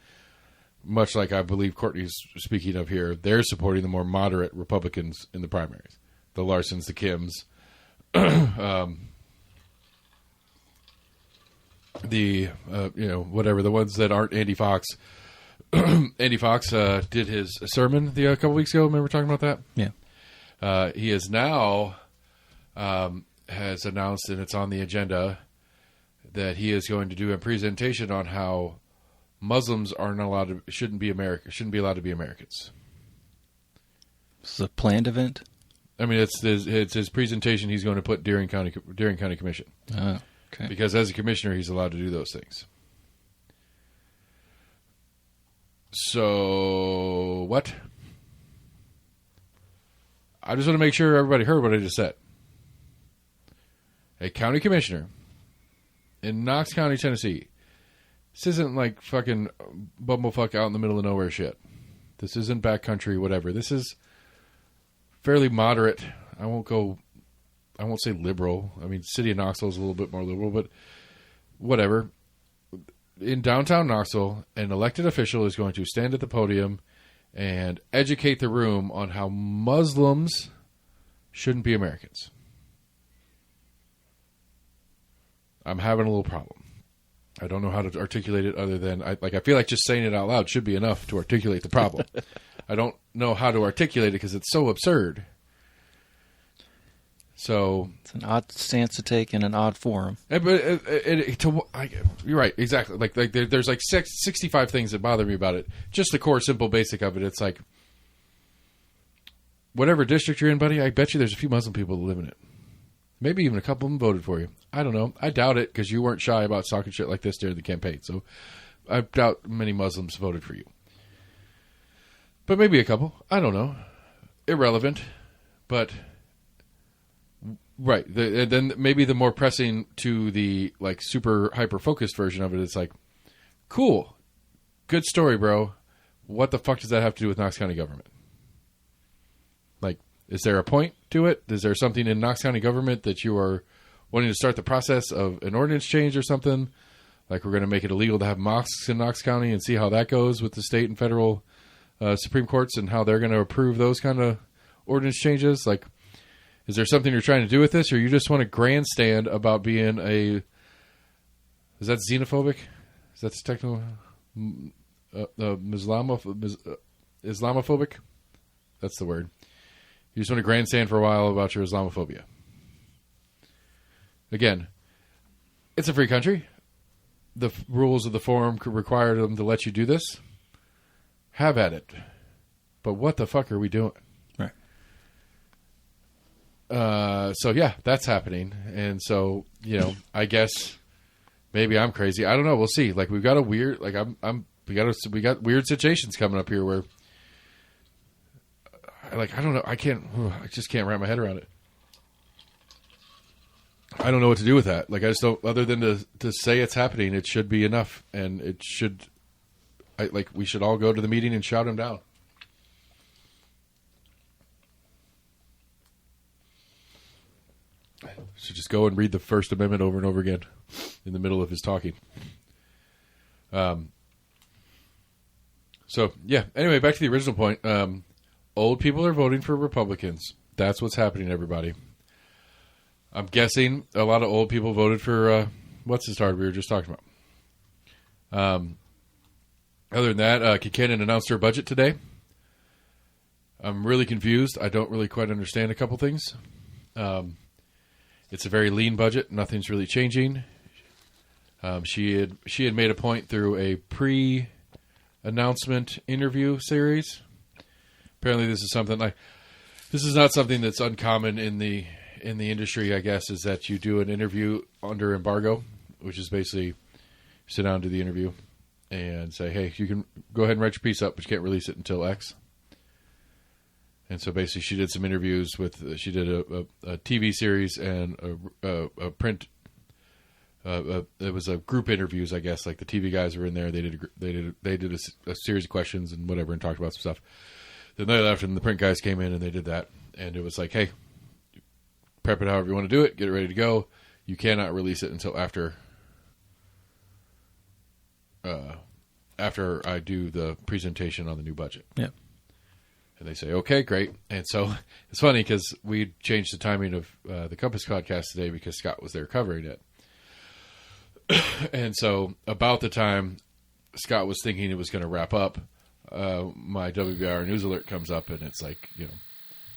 much like I believe Courtney's speaking of here, they're supporting the more moderate Republicans in the primaries, the Larsons, the Kims, whatever, the ones that aren't Andy Fox. Andy Fox did his sermon a couple weeks ago. Remember talking about that? Yeah. He is now has announced, and it's on the agenda, that he is going to do a presentation on how Muslims shouldn't be allowed to be Americans. This is a planned event? I mean, it's his presentation he's going to put Deering County Commission. Oh. Okay. Because as a commissioner, he's allowed to do those things. So, what? I just want to make sure everybody heard what I just said. A county commissioner in Knox County, Tennessee. This isn't like fucking bumblefuck out in the middle of nowhere shit. This isn't backcountry, whatever. This is fairly moderate. I won't say liberal. I mean, city of Knoxville is a little bit more liberal, but whatever. In downtown Knoxville, an elected official is going to stand at the podium and educate the room on how Muslims shouldn't be Americans. I'm having a little problem. I don't know how to articulate it other than, I feel like just saying it out loud should be enough to articulate the problem. I don't know how to articulate it because it's so absurd. So it's an odd stance to take in an odd forum. But you're right, exactly. Like there's like 65 things that bother me about it. Just the core, simple, basic of it. It's like, whatever district you're in, buddy, I bet you there's a few Muslim people that live in it. Maybe even a couple of them voted for you. I don't know. I doubt it, because you weren't shy about talking shit like this during the campaign. So I doubt many Muslims voted for you. But maybe a couple. I don't know. Irrelevant. But... right. Then maybe the more pressing to the like super hyper-focused version of it, it's like, cool. Good story, bro. What the fuck does that have to do with Knox County government? Like, is there a point to it? Is there something in Knox County government that you are wanting to start the process of an ordinance change or something. Like we're going to make it illegal to have mosques in Knox County and see how that goes with the state and federal Supreme Courts and how they're going to approve those kind of ordinance changes. Like, is there something you're trying to do with this, or you just want to grandstand about being a... Is that xenophobic? Is that technical? Islamophobic? That's the word. You just want to grandstand for a while about your Islamophobia. Again, it's a free country. The rules of the forum could require them to let you do this. Have at it. But what the fuck are we doing? Right. So yeah, that's happening. And so, you know, I guess maybe I'm crazy. I don't know. We'll see. Like we've got a weird, like we got weird situations coming up here where, like, I don't know. I just can't wrap my head around it. I don't know what to do with that. Like, I just don't, other than to say it's happening, it should be enough. And it should, we should all go to the meeting and shout him down. Should just go and read the First Amendment over and over again in the middle of his talking. So, yeah. Anyway, back to the original point. Old people are voting for Republicans. That's what's happening, everybody. I'm guessing a lot of old people voted for, what's the start we were just talking about. Other than that, Kikanen announced her budget today. I'm really confused. I don't really quite understand a couple things. It's a very lean budget. Nothing's really changing. She had made a point through a pre-announcement interview series. Apparently, this is not something that's uncommon in the industry. I guess is that you do an interview under embargo, which is basically sit down, do the interview, and say, "Hey, you can go ahead and write your piece up, but you can't release it until X." And so basically, she did some interviews with. She did a TV series and a print. It was a group interviews, I guess. Like the TV guys were in there. They did a series of questions and whatever, and talked about some stuff. Then they left, and the print guys came in and they did that. And it was like, hey, prep it however you want to do it. Get it ready to go. You cannot release it until after I do the presentation on the new budget. Yeah. And they say, okay, great. And so it's funny because we changed the timing of the Compass podcast today because Scott was there covering it. And so about the time Scott was thinking it was going to wrap up, my WBR news alert comes up and it's like, you know,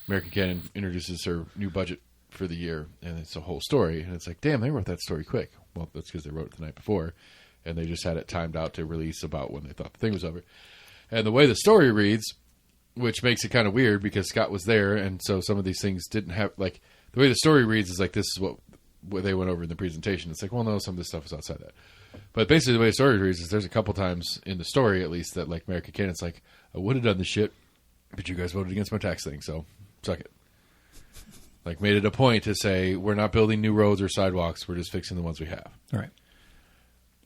American Cannon introduces her new budget for the year, and it's a whole story. And it's like, damn, they wrote that story quick. Well, that's because they wrote it the night before, and they just had it timed out to release about when they thought the thing was over. And the way the story reads, which makes it kind of weird because Scott was there, and so some of these things didn't have, like, the way the story reads is like, this is what they went over in the presentation. It's like, well, no, some of this stuff is outside that. But basically the way the story reads is there's a couple times in the story, at least, that, like, American Cannon's like, I would have done this shit, but you guys voted against my tax thing, so suck it. Like, made it a point to say, we're not building new roads or sidewalks, we're just fixing the ones we have. All right.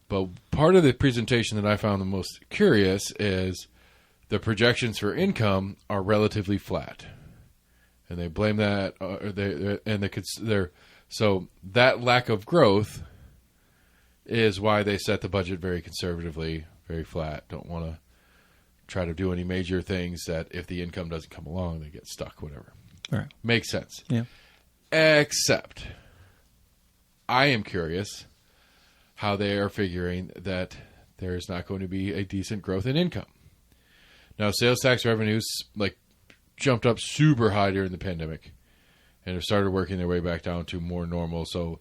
But part of the presentation that I found the most curious is the projections for income are relatively flat. And they blame that, so that lack of growth is why they set the budget very conservatively, very flat. Don't want to try to do any major things that if the income doesn't come along, they get stuck, whatever. All right. Makes sense. Yeah. Except, I am curious how they are figuring that there is not going to be a decent growth in income. Now, sales tax revenues, like, jumped up super high during the pandemic and have started working their way back down to more normal. So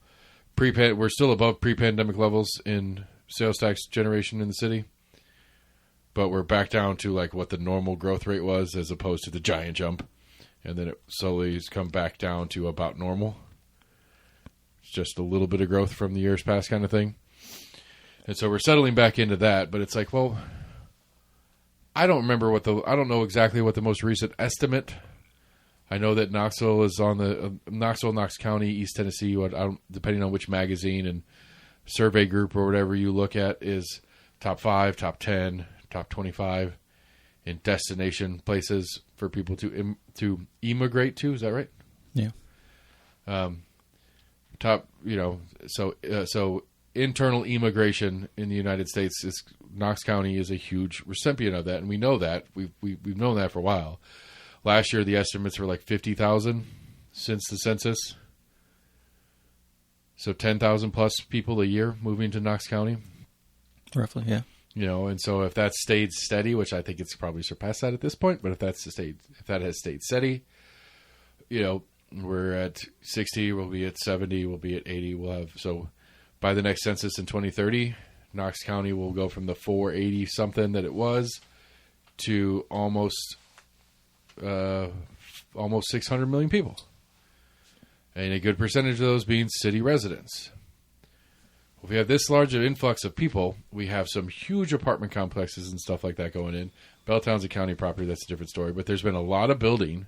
we're still above pre-pandemic levels in sales tax generation in the city, but we're back down to like what the normal growth rate was as opposed to the giant jump. And then it slowly has come back down to about normal. It's just a little bit of growth from the years past kind of thing. And so we're settling back into that, but it's like, well, I don't know exactly what the most recent estimate. I know that Knoxville is on the Knoxville, Knox County, East Tennessee, depending on which magazine and survey group or whatever you look at, is top 5, top 10, top 25 in destination places for people to immigrate to. Is that right? Yeah. So internal immigration in the United States is Knox County is a huge recipient of that, and we know that. We've known that for a while. Last year, the estimates were like 50,000 since the census. So 10,000 plus people a year moving to Knox County. Roughly, yeah. And so if that stayed steady, which I think it's probably surpassed that at this point, but if that has stayed steady, we're at 60, we'll be at 70, we'll be at 80. So by the next census in 2030, Knox County will go from the 480 something that it was to almost 600 million people. And a good percentage of those being city residents. If we have this large of influx of people, we have some huge apartment complexes and stuff like that going in. Belltown's a county property, that's a different story. But there's been a lot of building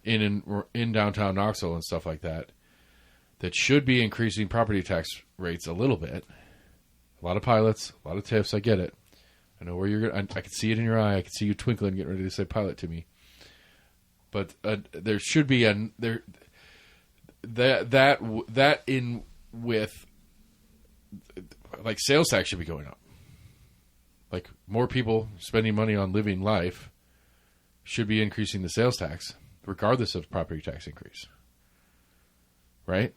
in downtown Knoxville and stuff like that should be increasing property tax rates a little bit. A lot of pilots, a lot of TIFs, I get it. I know where you're going. I can see it in your eye. I can see you twinkling, getting ready to say pilot to me. But there should be that in with like sales tax should be going up. Like more people spending money on living life should be increasing the sales tax, regardless of property tax increase. Right?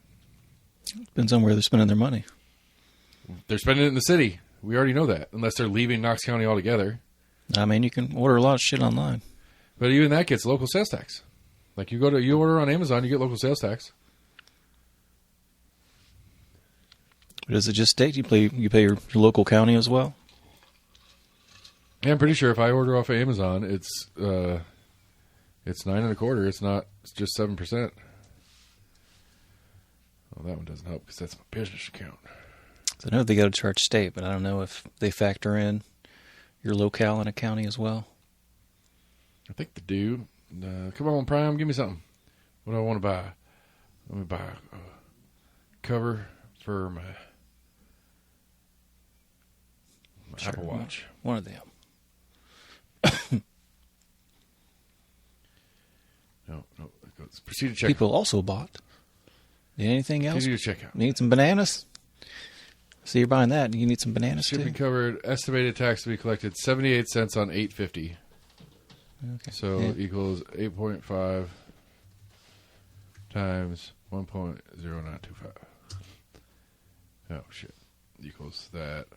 Depends on where they're spending their money. They're spending it in the city. We already know that, unless they're leaving Knox County altogether. I mean, you can order a lot of shit online. But even that gets local sales tax. Like you order on Amazon, you get local sales tax. Does it just state you pay your local county as well? Yeah, I'm pretty sure if I order off of Amazon, it's 9.25%. It's just 7%. Well, that one doesn't help because that's my business account. So I know they got to charge state, but I don't know if they factor in your locale in a county as well. I think they do. Come on, Prime, give me something. What do I want to buy? Let me buy a cover for my Apple Watch. One of them. No. Proceed to check. People also bought. Need anything else? Proceed to check out. Need some bananas? So you're buying that. You need some bananas Shipping too? covered. Estimated tax to be collected 78 cents on $8.50. Okay. So equals 8.5 times 1.0925. Oh, shit. Equals that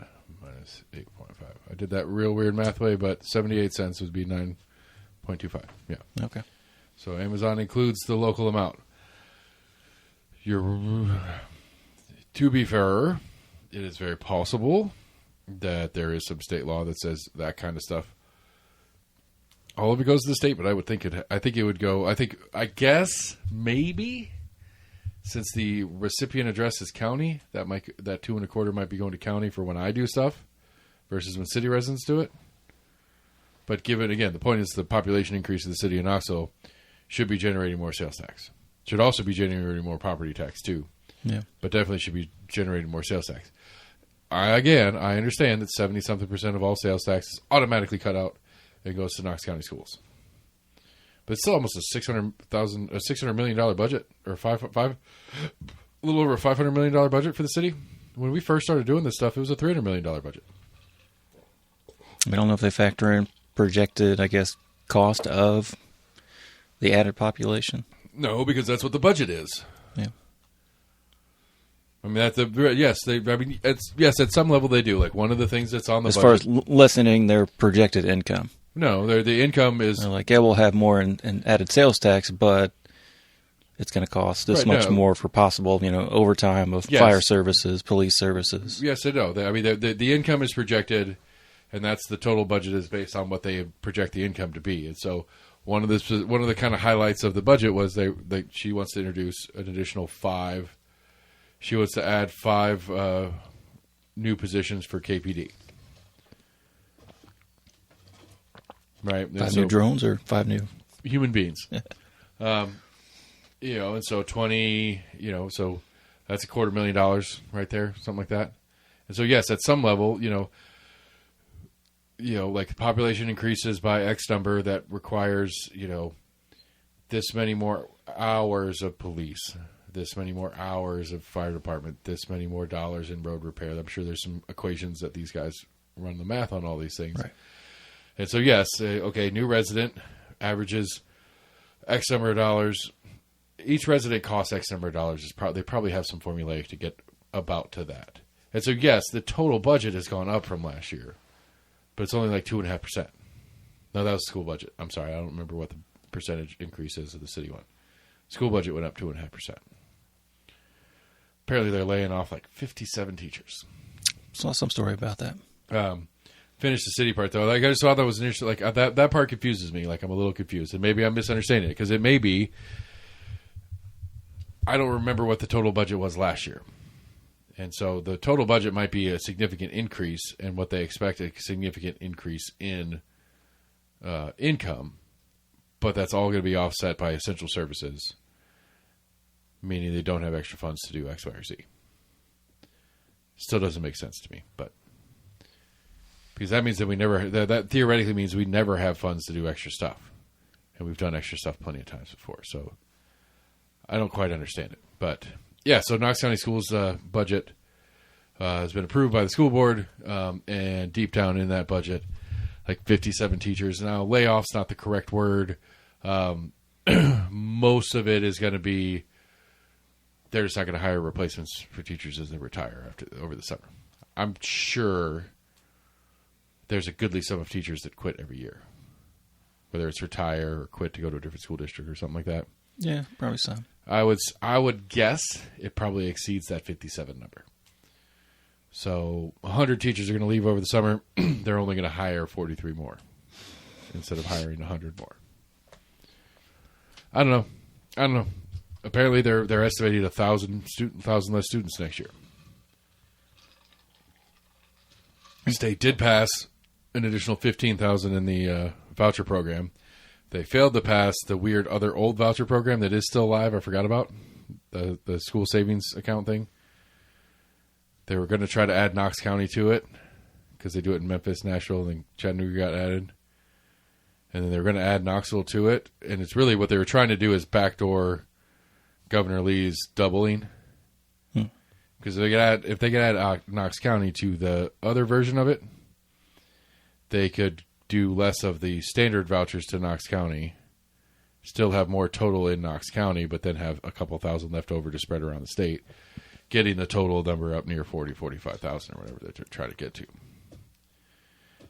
minus 8.5. I did that real weird math way, but 78 cents would be 9.25. Yeah. Okay. So Amazon includes the local amount. To be fair, it is very possible that there is some state law that says that kind of stuff. All of it goes to the state, but I think it would go. I guess maybe since the recipient address is county, that 2.25 might be going to county for when I do stuff, versus when city residents do it. But given again, the point is the population increase in the city of Knoxville should be generating more sales tax. Should also be generating more property tax too. Yeah, but definitely should be generating more sales tax. I understand that 70-something% of all sales tax is automatically cut out and goes to Knox County schools. But it's still almost a $600 million budget, or a little over a $500 million budget for the city. When we first started doing this stuff, it was a $300 million budget. I don't know if they factor in projected, cost of the added population. No, because that's what the budget is. Yeah. I mean, at some level they do. Like one of the things that's on the budget. As far as lessening their projected income. No, the income is... They're like, we'll have more in added sales tax, but it's going to cost this much more for possible, overtime of fire services, police services. Yes, I know. The income is projected, and that's the total budget is based on what they project the income to be. And so one of the kind of highlights of the budget was she wants to introduce an additional 5. She wants to add 5 new positions for KPD. Right, 5 new drones or 5 new human beings. And so 20. So that's $250,000 right there, something like that. And so yes, at some level, like the population increases by X number, that requires this many more hours of police. this many more hours of fire department, this many more dollars in road repair. I'm sure there's some equations that these guys run the math on all these things. Right. And so, yes, okay, new resident averages X number of dollars. Each resident costs X number of dollars. They probably have some formulaic to get about to that. And so, yes, the total budget has gone up from last year, but it's only like 2.5%. No, that was school budget. I'm sorry, I don't remember what the percentage increase is of the city one. School budget went up 2.5%. Apparently, they're laying off like 57 teachers. Saw some story about that. Finish the city part though. Like I just thought that was interesting. Like that part confuses me. Like I'm a little confused, and maybe I'm misunderstanding it because it may be. I don't remember what the total budget was last year, and so the total budget might be a significant increase, and what they expect a significant increase in income, but that's all going to be offset by essential services, meaning they don't have extra funds to do X, Y, or Z. Still doesn't make sense to me, but. Because that means that we never, that theoretically means we never have funds to do extra stuff. And we've done extra stuff plenty of times before. So I don't quite understand it. But yeah, so Knox County Schools budget has been approved by the school board. And deep down in that budget, like 57 teachers. Now, layoff's not the correct word. Most of it is going to be, they're just not going to hire replacements for teachers as they retire over the summer. I'm sure there's a goodly sum of teachers that quit every year, whether it's retire or quit to go to a different school district or something like that. Yeah, probably some. I would guess it probably exceeds that 57 number. So 100 teachers are going to leave over the summer. They're only going to hire 43 more instead of hiring 100 more. I don't know. Apparently they're estimating 1,000 less students next year. The state did pass an additional 15,000 in the voucher program. They failed to pass the weird other old voucher program that is still alive. I forgot about the school savings account thing. They were going to try to add Knox County to it because they do it in Memphis, Nashville, and Chattanooga got added. And then they were going to add Knoxville to it. And it's really what they were trying to do is backdoor Governor Lee's doubling. Because if they could add Knox County to the other version of it, they could do less of the standard vouchers to Knox County, still have more total in Knox County, but then have a couple thousand left over to spread around the state, getting the total number up near 45,000 or whatever they're trying to get to.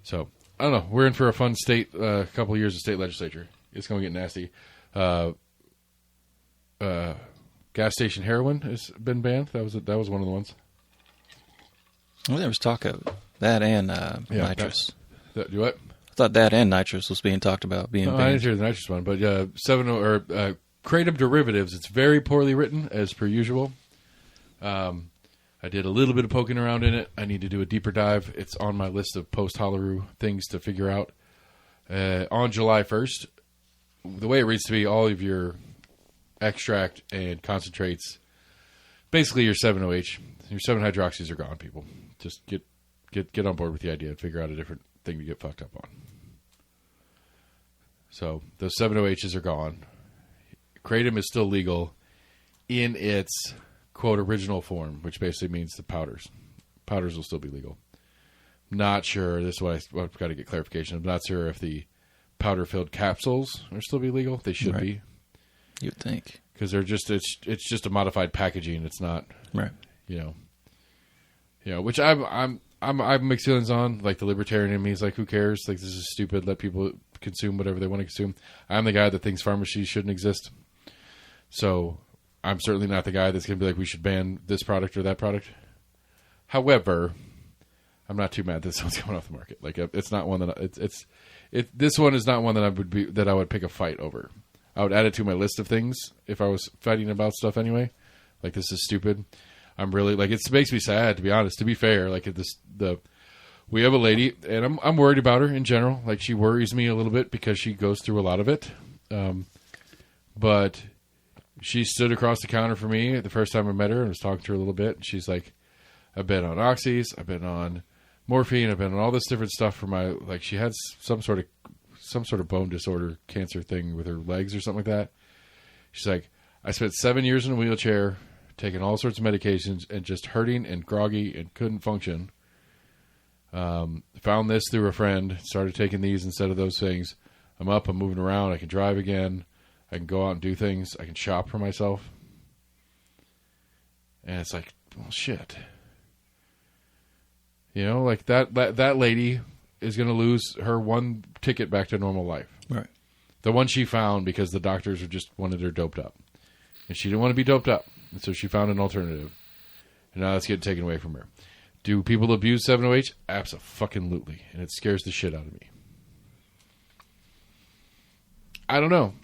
So, I don't know. We're in for a fun state, couple of years of state legislature. It's going to get nasty. Gas station heroin has been banned. That was one of the ones. Well, there was talk of that and nitrous. Do what? I thought that and nitrous was being talked about being banned. I didn't hear the nitrous one, but Kratom derivatives. It's very poorly written, as per usual. I did a little bit of poking around in it. I need to do a deeper dive. It's on my list of post-Halaru things to figure out. On July 1st, the way it reads to me, all of your extract and concentrates, basically your 7-OH, your 7-hydroxys are gone, people. Just get on board with the idea and figure out a different thing to get fucked up on. So those 7-OHs are gone. Kratom is still legal in its, quote, original form, which basically means the powders. Powders will still be legal. Not sure, this is what I've got to get clarification. I'm not sure if the powder-filled capsules are still be legal. They should be. You'd think. Because they're just, it's just a modified packaging. It's not, right. Which I'm mixed feelings on. Like the libertarian in me is like, who cares? Like, this is stupid. Let people consume whatever they want to consume. I'm the guy that thinks pharmacies shouldn't exist. So I'm certainly not the guy that's going to be like, we should ban this product or that product. However, I'm not too mad that this one's coming off the market. Like, it's not one that this one is not one that I would pick a fight over. I would add it to my list of things if I was fighting about stuff anyway. Like, this is stupid. I'm really, like, it makes me sad, to be honest. To be fair, like, we have a lady, and I'm worried about her in general. Like, she worries me a little bit because she goes through a lot of it. But she stood across the counter for me the first time I met her and was talking to her a little bit. And she's like, I've been on oxys, I've been on morphine, I've been on all this different stuff for my, like, she had some sort of bone disorder, cancer thing with her legs or something like that. She's like, I spent 7 years in a wheelchair, taking all sorts of medications, and just hurting and groggy and couldn't function. Found this through a friend, started taking these instead of those things. I'm up, I'm moving around, I can drive again, I can go out and do things, I can shop for myself. And it's like, well, shit. You know, like that lady is going to lose her one ticket back to normal life. Right. The one she found because the doctors just wanted her doped up. And she didn't want to be doped up. And so she found an alternative. And now it's getting taken away from her. Do people abuse 7-OH? Abso-fucking-lutely. And it scares the shit out of me. I don't know.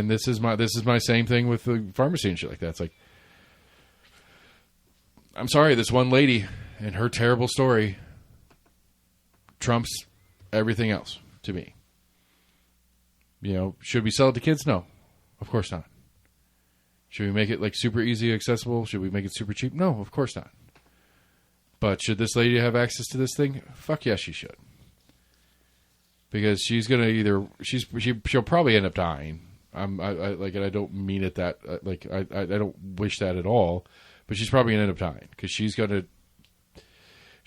This is my same thing with the pharmacy and shit like that. It's like, I'm sorry, this one lady and her terrible story trumps everything else to me. You know, should we sell it to kids? No, of course not. Should we make it like super easy accessible? Should we make it super cheap? No, of course not. But should this lady have access to this thing? Fuck yes, she should. Because she's gonna she'll probably end up dying. I don't mean it that I don't wish that at all. But she's probably gonna end up dying because she's gonna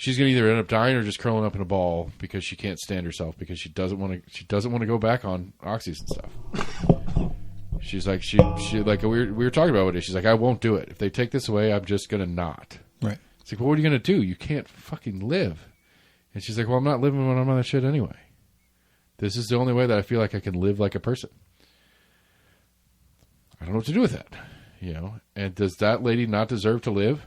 either end up dying or just curling up in a ball because she can't stand herself because she doesn't want to go back on oxys and stuff. She's like she like we were talking about it. She's like, I won't do it. If they take this away, I'm just gonna not. Right. It's like, well, what are you gonna do? You can't fucking live. And she's like, well, I'm not living when I'm on that shit anyway. This is the only way that I feel like I can live like a person. I don't know what to do with that. You know, and does that lady not deserve to live?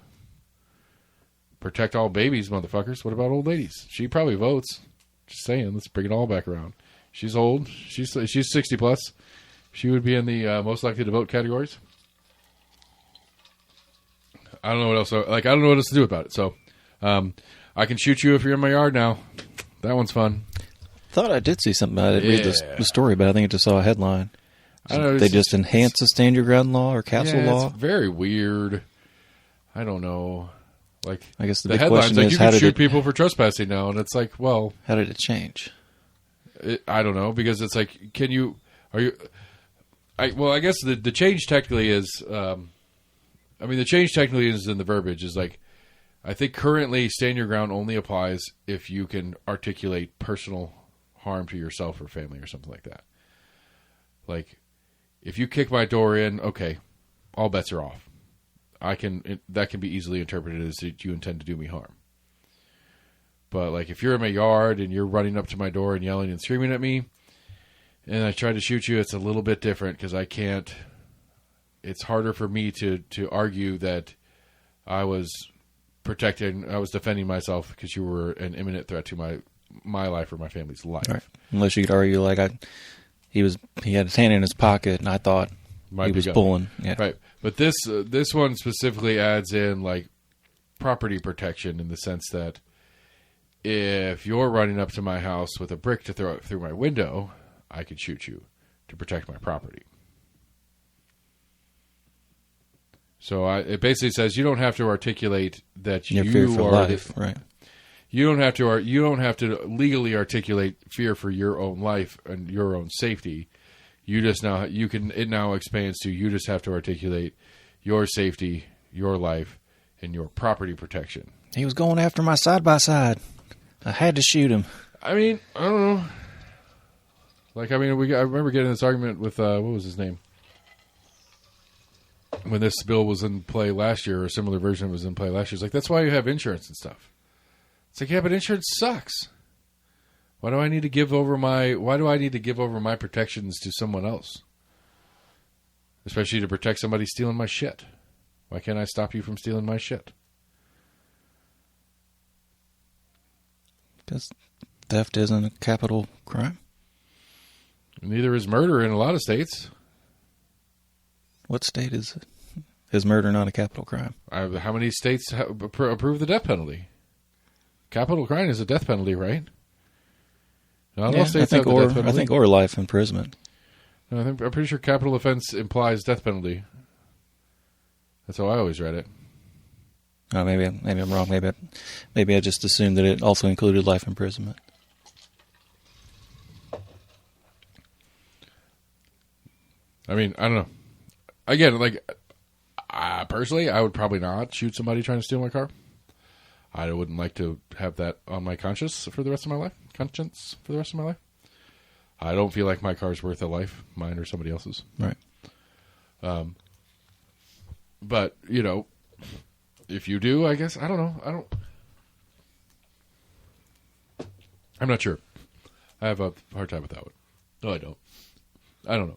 Protect all babies, motherfuckers. What about old ladies? She probably votes. Just saying, let's bring it all back around. She's old. She's 60 plus. She would be in the most likely to vote categories. I don't know what else. I don't know what else to do about it. So, I can shoot you if you're in my yard now. That one's fun. Thought I did see something. I didn't read the story, but I think I just saw a headline. I don't know, they just enhanced the stand your ground law or castle law. It's very weird. I don't know. Like, I guess the big headline's question is, you can shoot people for trespassing now, and it's like, well, how did it change? I don't know, because it's like, I guess the change technically is, the change technically is in the verbiage is like, I think currently stand your ground only applies if you can articulate personal harm to yourself or family or something like that. Like, if you kick my door in, okay, all bets are off. That can be easily interpreted as that you intend to do me harm. But like, if you're in my yard and you're running up to my door and yelling and screaming at me, and I try to shoot you, it's a little bit different because I can't. It's harder for me to argue that I was defending myself because you were an imminent threat to my life or my family's life. Right. Unless you could argue like he had his hand in his pocket, and I thought he was pulling. Yeah. Right. But this one specifically adds in like property protection in the sense that if you're running up to my house with a brick to throw through my window, I could shoot you to protect my property. So it basically says you don't have to articulate that you fear for life, right? You don't have to legally articulate fear for your own life and your own safety. It now expands to you just have to articulate your safety, your life, and your property protection. He was going after my side-by-side. I had to shoot him. I mean, I don't know. Like, I remember getting this argument with, what was his name? When this bill was in play last year, or a similar version was in play last year. It's like, that's why you have insurance and stuff. It's like, yeah, but insurance sucks. Why do I need to give over my protections to someone else? Especially to protect somebody stealing my shit. Why can't I stop you from stealing my shit? Because theft isn't a capital crime. Neither is murder in a lot of states. What state is it? Is murder not a capital crime? How many states approve the death penalty? Capital crime is a death penalty, right? Not all states have the death penalty. I think or life imprisonment. No, I'm pretty sure capital offense implies death penalty. That's how I always read it. Oh, maybe I'm wrong. Maybe I just assumed that it also included life imprisonment. I mean, I don't know. Again, like, personally, I would probably not shoot somebody trying to steal my car. I wouldn't like to have that on my conscience for the rest of my life. I don't feel like my car's worth a life, mine or somebody else's. Right. But, you know, if you do, I guess, I don't know. I'm not sure. I have a hard time with that one. No, I don't. I don't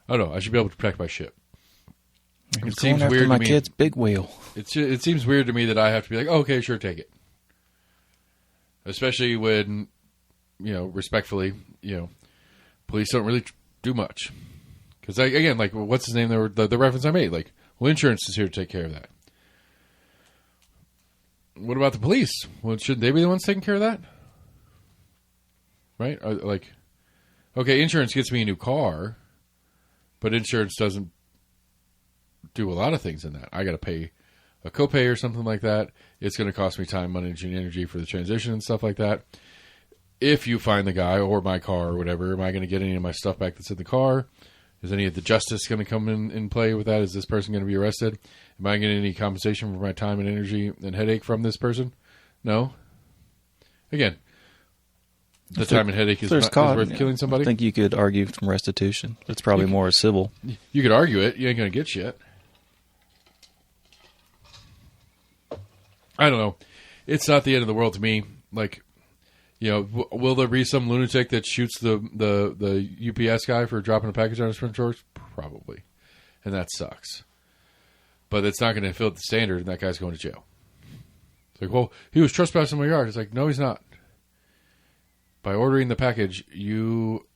know. I should be able to protect my shit. It seems weird to me. My kid's big wheel. It seems weird to me that I have to be like, oh, okay, sure, take it. Especially when, you know, respectfully, you know, police don't really do much. Because, again, like, what's his name? The reference I made. Like, well, insurance is here to take care of that. What about the police? Well, shouldn't they be the ones taking care of that? Right? Like, okay, insurance gets me a new car, but insurance doesn't do a lot of things in that. I got to pay a copay or something like that. It's going to cost me time, money, and energy for the transition and stuff like that. If you find the guy or my car or whatever, am I going to get any of my stuff back that's in the car? Is any of the justice going to come in play with that? Is this person going to be arrested? Am I getting any compensation for my time and energy and headache from this person? No. Again, the time and headache is worth killing somebody. I think you could argue from restitution. It's probably more civil. You could argue it. You ain't going to get shit. I don't know. It's not the end of the world to me. Like, you know, will there be some lunatic that shoots the UPS guy for dropping a package on his front door? Probably. And that sucks. But it's not going to fill the standard, and that guy's going to jail. It's like, well, he was trespassing my yard. It's like, no, he's not. By ordering the package, you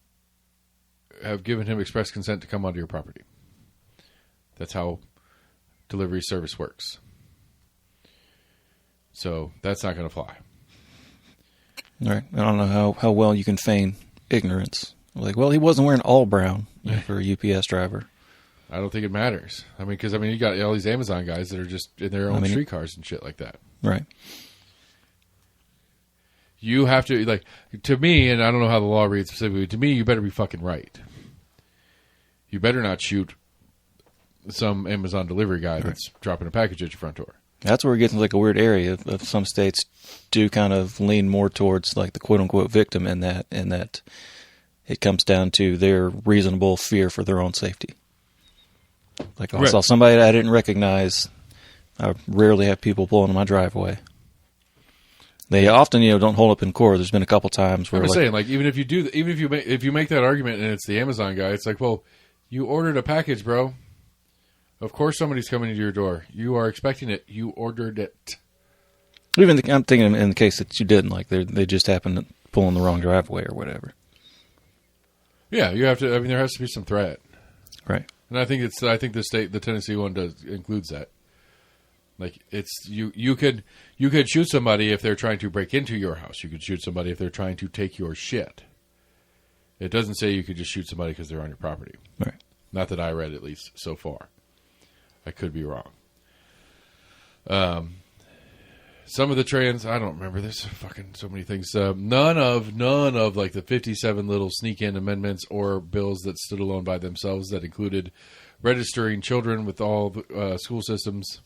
have given him express consent to come onto your property. That's how delivery service works. So that's not going to fly. Right. I don't know how well you can feign ignorance. Like, well, he wasn't wearing all brown for a UPS driver. I don't think it matters. I mean, because, you got all these Amazon guys that are just in their own street cars and shit like that. Right. You have to, like, to me, and I don't know how the law reads specifically, to me, you better be fucking right. You better not shoot some Amazon delivery guy that's dropping a package at your front door. That's where it gets into like a weird area of some states do kind of lean more towards like the quote unquote victim in that it comes down to their reasonable fear for their own safety. Like I saw somebody that I didn't recognize. I rarely have people pulling in my driveway. They often, don't hold up in court. There's been a couple times where I'm saying, like, even if you make that argument and it's the Amazon guy, it's like, well, you ordered a package, bro. Of course somebody's coming to your door. You are expecting it. You ordered it. I'm thinking in the case that you didn't, like they just happened to pull in the wrong driveway or whatever. Yeah, you have to. I mean, there has to be some threat, right? And I think the Tennessee one includes that. Like you could shoot somebody if they're trying to break into your house. You could shoot somebody if they're trying to take your shit. It doesn't say you could just shoot somebody because they're on your property. Right. Not that I read, at least so far. I could be wrong. Some of the trans, I don't remember. There's fucking so many things. None of like the 57 little sneak-in amendments or bills that stood alone by themselves that included registering children with all school systems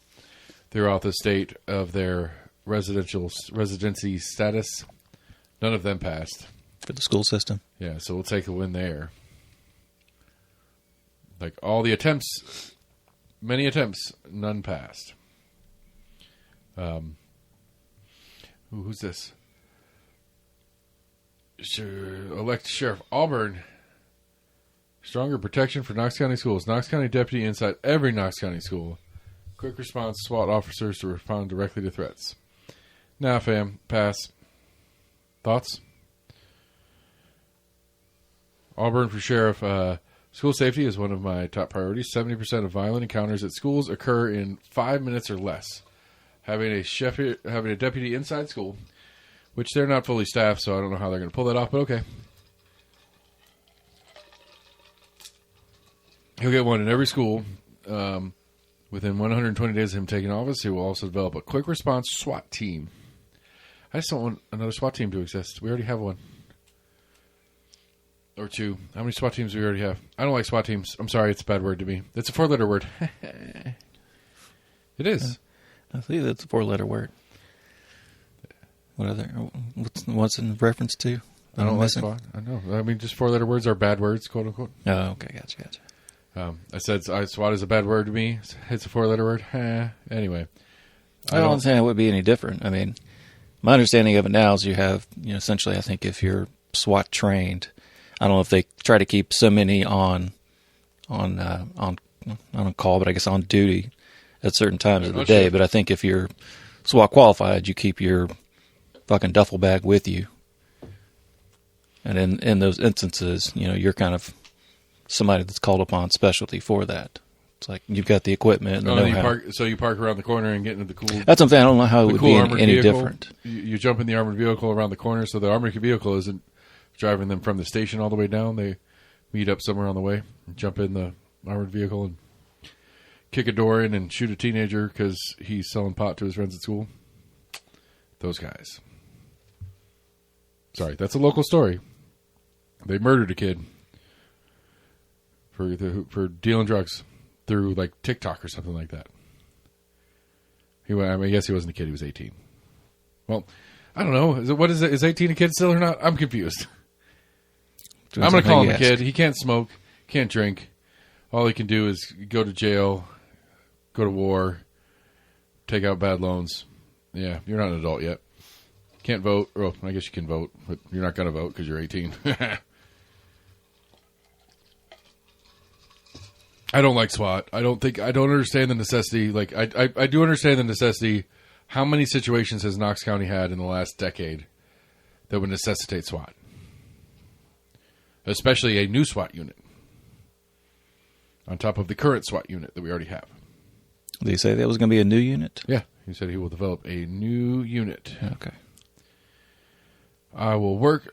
throughout the state of their residency status. None of them passed. For the school system. Yeah, so we'll take a win there. Like all the attempts, many attempts, none passed. Who's this? Elect Sheriff Auburn. Stronger protection for Knox County schools. Knox County deputy inside every Knox County school. Quick response SWAT officers to respond directly to threats. Nah, fam. Pass. Thoughts? Auburn for sheriff. School safety is one of my top priorities. 70% of violent encounters at schools occur in 5 minutes or less. Having a deputy inside school, which they're not fully staffed, so I don't know how they're going to pull that off, but okay. He'll get one in every school. Within 120 days of him taking office, he will also develop a quick response SWAT team. I just don't want another SWAT team to exist. We already have one. Or 2. How many SWAT teams do we already have? I don't like SWAT teams. I'm sorry, it's a bad word to me. It's a 4-letter word. It is. I see that's a 4-letter word. What's in reference to? I don't like SWAT. I know. I mean, just 4-letter words are bad words, quote unquote. Oh, okay, gotcha. I said SWAT is a bad word to me. It's a 4-letter word. Anyway. I don't understand how it would be any different. I mean, my understanding of it now is you have, essentially, I think if you're SWAT trained, I don't know if they try to keep so many on call, but I guess on duty at certain times of the day. Sure. But I think if you're SWAT qualified, you keep your fucking duffel bag with you. And in those instances, you're kind of somebody that's called upon specialty for that. It's like you've got the equipment and the know-how. You park around the corner and get into the cool... That's what I'm saying. I don't know how it would be any different. You jump in the armored vehicle around the corner, so the armored vehicle isn't driving them from the station all the way down. They meet up somewhere on the way, jump in the armored vehicle and kick a door in and shoot a teenager because he's selling pot to his friends at school. Those guys. Sorry, that's a local story. They murdered a kid for dealing drugs through like TikTok or something like that. I guess he wasn't a kid; he was 18. Well, I don't know. What is it? Is 18 a kid still or not? I'm confused. I'm going to call him a kid. He can't smoke, can't drink. All he can do is go to jail, go to war, take out bad loans. Yeah, you're not an adult yet. Can't vote. Well, I guess you can vote, but you're not going to vote because you're 18. I don't like SWAT. I don't understand the necessity. Like, I do understand the necessity. How many situations has Knox County had in the last decade that would necessitate SWAT? Especially a new SWAT unit. On top of the current SWAT unit that we already have. Did he say that was going to be a new unit? Yeah. He said he will develop a new unit. Okay. I will work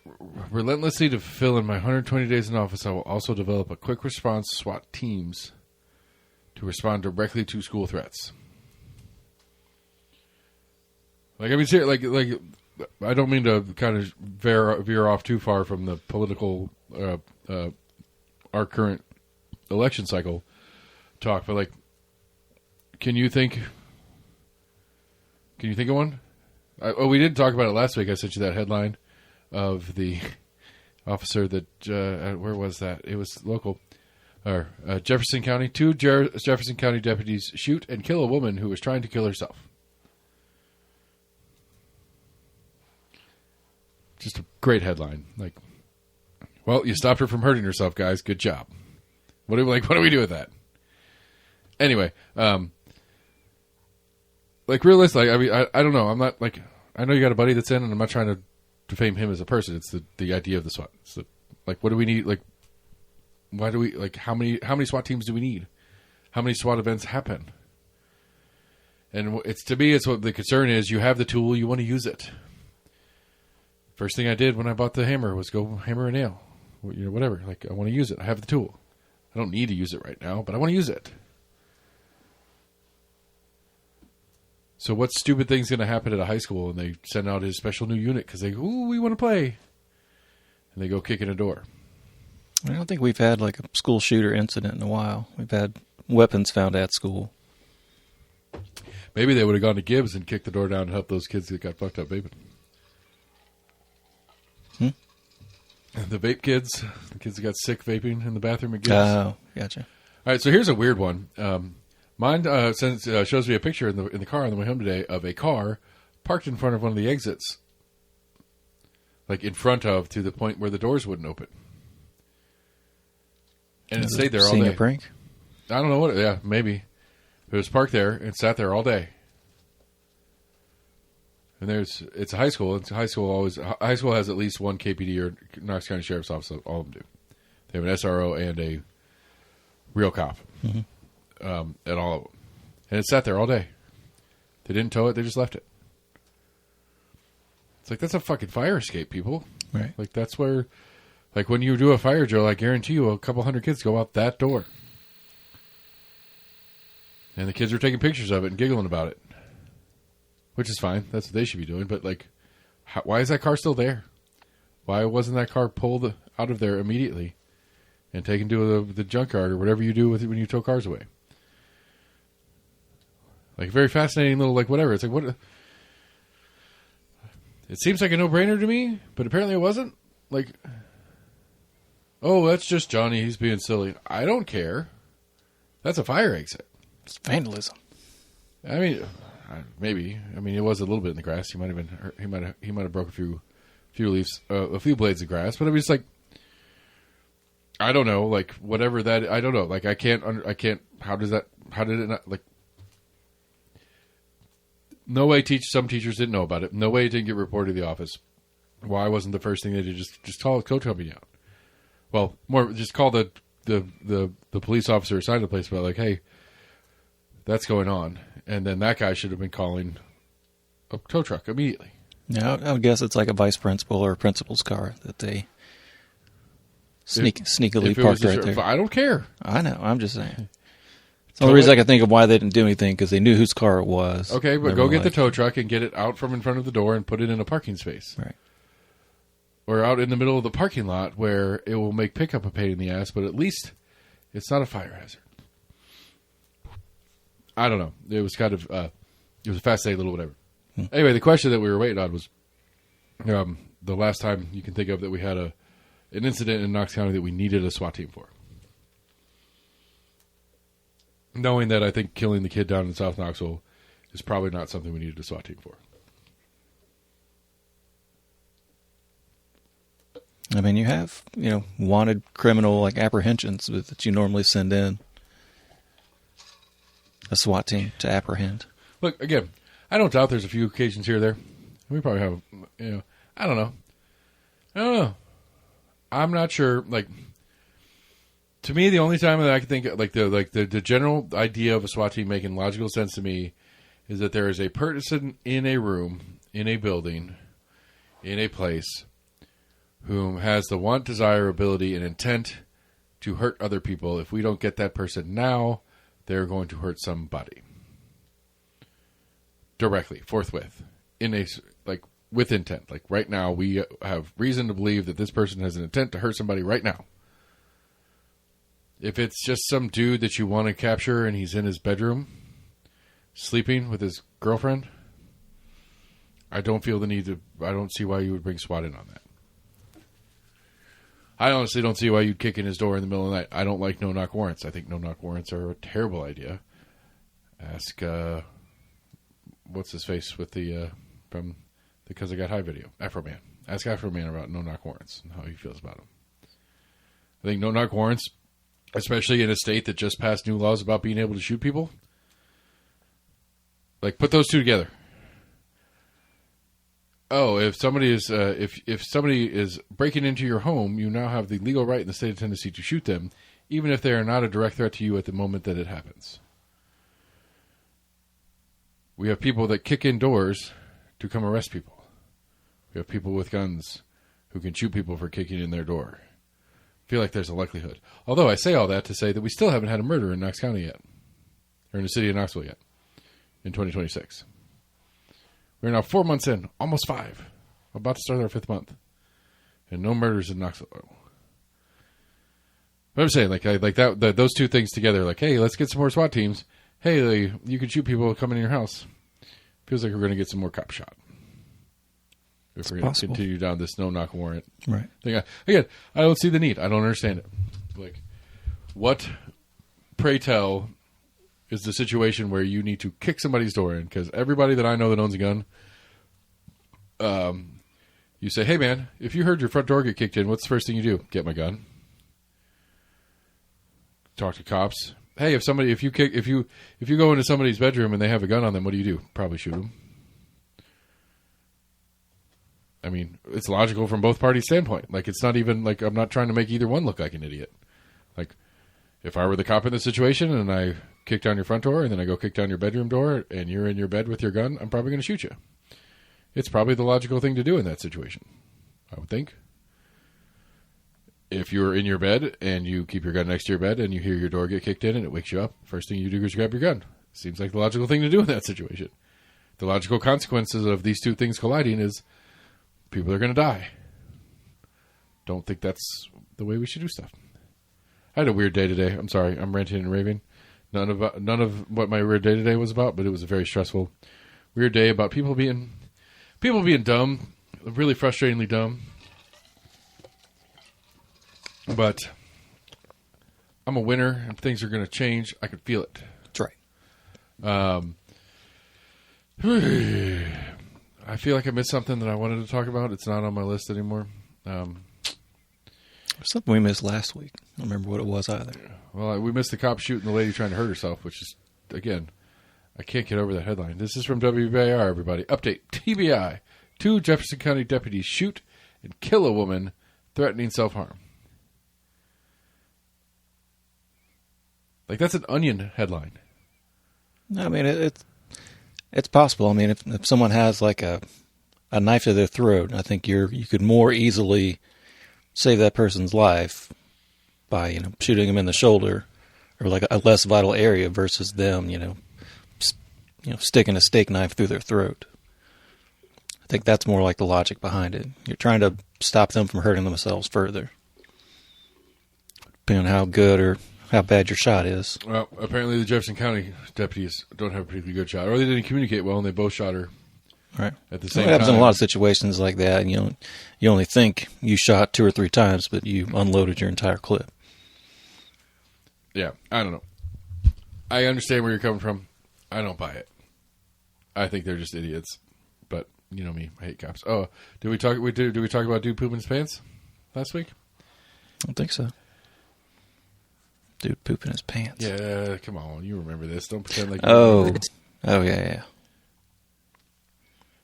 relentlessly to fulfill in my 120 days in office. I will also develop a quick response SWAT teams to respond directly to school threats. Like, I mean, like I don't mean to kind of veer off too far from the political, our current election cycle talk, but like, can you think of one? We didn't talk about it last week. I sent you that headline of the officer that, where was that? It was local. Jefferson County. 2 Jefferson County deputies shoot and kill a woman who was trying to kill herself. Just a great headline. Like, well, you stopped her from hurting herself, guys. Good job. What do we do with that? Anyway, like, realistically, I mean, I don't know. I'm not, like, I know you got a buddy that's in, and I'm not trying to defame him as a person. It's the idea of the SWAT. It's like, what do we need? Like, why do we, like, how many SWAT teams do we need? How many SWAT events happen? And to me, it's what the concern is. You have the tool, you want to use it. First thing I did when I bought the hammer was go hammer a nail. Whatever. Like, I want to use it. I have the tool. I don't need to use it right now, but I want to use it. So what stupid thing's going to happen at a high school and they send out his special new unit because they go, ooh, we want to play. And they go kick in a door. I don't think we've had like a school shooter incident in a while. We've had weapons found at school. Maybe they would have gone to Gibbs and kicked the door down and helped those kids that got fucked up vaping. The vape kids, the kids that got sick vaping in the bathroom at Gibbs. Oh, gotcha. All right, so here's a weird one. Mine shows me a picture in the car on the way home today of a car parked in front of one of the exits, like in front of, to the point where the doors wouldn't open, and it stayed there all day. Seeing a prank? I don't know what. Yeah, maybe it was parked there and sat there all day. And it's a high school. High school has at least one KPD or Knox County Sheriff's Office. All of them do. They have an SRO and a real cop. Mm-hmm. At all of them. And it sat there all day. They didn't tow it, they just left it. It's like, that's a fucking fire escape, people. Right. Like, that's where, like, when you do a fire drill, I guarantee you a couple hundred kids go out that door. And the kids are taking pictures of it and giggling about it. Which is fine. That's what they should be doing. But, like, why is that car still there? Why wasn't that car pulled out of there immediately and taken to the junkyard or whatever you do with it when you tow cars away. Like, very fascinating little, like, whatever. It's like, what? It seems like a no-brainer to me, but apparently it wasn't. Like, oh, that's just Johnny. He's being silly. I don't care. That's a fire exit. It's vandalism. I mean, maybe. I mean, it was a little bit in the grass. He might have been hurt. He might have broke a few leaves, a few blades of grass. But I mean, it's like, I don't know. Like, whatever that. I don't know. Like, I can't. How did it not? Like, no way. Some teachers didn't know about it. No way it didn't get reported to the office. Why wasn't the first thing they did just call a tow company out? Well, more just call the police officer assigned to the place about, like, hey, that's going on, and then that guy should have been calling a tow truck immediately. Yeah, I would guess it's like a vice principal or a principal's car that they sneakily parked right there. I don't care. I know. I'm just saying. The only reason I can think of why they didn't do anything because they knew whose car it was. Okay, but go get the tow truck and get it out from in front of the door and put it in a parking space. Right. Or out in the middle of the parking lot where it will make pickup a pain in the ass, but at least it's not a fire hazard. I don't know. It was kind of, it was a fascinating little whatever. Anyway, the question that we were waiting on was the last time you can think of that we had an incident in Knox County that we needed a SWAT team for. Knowing that I think killing the kid down in South Knoxville is probably not something we needed a SWAT team for. I mean, you have, wanted criminal like apprehensions that you normally send in a SWAT team to apprehend. Look, again, I don't doubt there's a few occasions here or there. We probably have, I don't know. I'm not sure. Like, to me, the only time that I can think of, the general idea of a SWAT team making logical sense to me is that there is a person in a room, in a building, in a place, whom has the want, desire, ability, and intent to hurt other people. If we don't get that person now, they're going to hurt somebody. Directly, forthwith, with intent. Like, right now, we have reason to believe that this person has an intent to hurt somebody right now. If it's just some dude that you want to capture and he's in his bedroom, sleeping with his girlfriend, I don't feel the need to, I don't see why you would bring SWAT in on that. I honestly don't see why you'd kick in his door in the middle of the night. I don't like no-knock warrants. I think no-knock warrants are a terrible idea. Ask, what's his face with from the Because I Got High video, Afro Man. Ask Afro Man about no-knock warrants and how he feels about them. I think no-knock warrants, especially in a state that just passed new laws about being able to shoot people, like, put those two together. Oh, if somebody is if somebody is breaking into your home, you now have the legal right in the state of Tennessee to shoot them, even if they are not a direct threat to you at the moment that it happens. We have people that kick in doors to come arrest people. We have people with guns who can shoot people for kicking in their door. I feel like there's a likelihood. Although I say all that to say that we still haven't had a murder in Knox County yet, or in the city of Knoxville yet, in 2026. We're now 4 months in, almost 5. About to start our 5th month. And no murders in Knoxville. But I'm saying, those two things together, like, hey, let's get some more SWAT teams. Hey, you can shoot people coming in your house. Feels like we're going to get some more cops shot. If we're going to continue down this no-knock warrant. Right. Thing. Again, I don't see the need. I don't understand it. Like, what, pray tell, is the situation where you need to kick somebody's door in? Because everybody that I know that owns a gun, you say, hey, man, if you heard your front door get kicked in, what's the first thing you do? Get my gun. Talk to cops. Hey, if you go into somebody's bedroom and they have a gun on them, what do? Probably shoot them. I mean, it's logical from both parties' standpoint. Like, it's not even like I'm not trying to make either one look like an idiot. Like, if I were the cop in the situation and I kick down your front door and then I go kick down your bedroom door and you're in your bed with your gun, I'm probably going to shoot you. It's probably the logical thing to do in that situation, I would think. If you're in your bed and you keep your gun next to your bed and you hear your door get kicked in and it wakes you up, first thing you do is grab your gun. Seems like the logical thing to do in that situation. The logical consequences of these two things colliding is people are going to die. don't think that's the way we should do stuff. I had a weird day today. I'm sorry. I'm ranting and raving. None of what my weird day today was about, but it was a very stressful, weird day about people being dumb, really frustratingly dumb. But I'm a winner, and things are going to change. I can feel it. That's right. I feel like I missed something that I wanted to talk about. It's not on my list anymore. Something we missed last week. I don't remember what it was either. Well, we missed the cop shooting the lady trying to hurt herself, which is, again, I can't get over that headline. This is from WBIR, everybody. Update. TBI. 2 Jefferson County deputies shoot and kill a woman threatening self-harm. Like, that's an Onion headline. I mean, it's possible. I mean, if someone has like a knife to their throat, I think you could more easily save that person's life by shooting them in the shoulder or like a less vital area versus them sticking a steak knife through their throat. I think that's more like the logic behind it. You're trying to stop them from hurting themselves further, depending on how good or how bad your shot is. Well, apparently the Jefferson County deputies don't have a particularly good shot, or they didn't communicate well, and they both shot her right at the same time. It happens in a lot of situations like that, and you only think you shot 2 or 3 times, but you unloaded your entire clip. Yeah, I don't know. I understand where you're coming from. I don't buy it. I think they're just idiots. But you know me, I hate cops. Oh, did we talk about dude pooping his pants last week? I don't think so. Dude pooping his pants. Yeah, come on. You remember this. Don't pretend like you remember. Oh, yeah.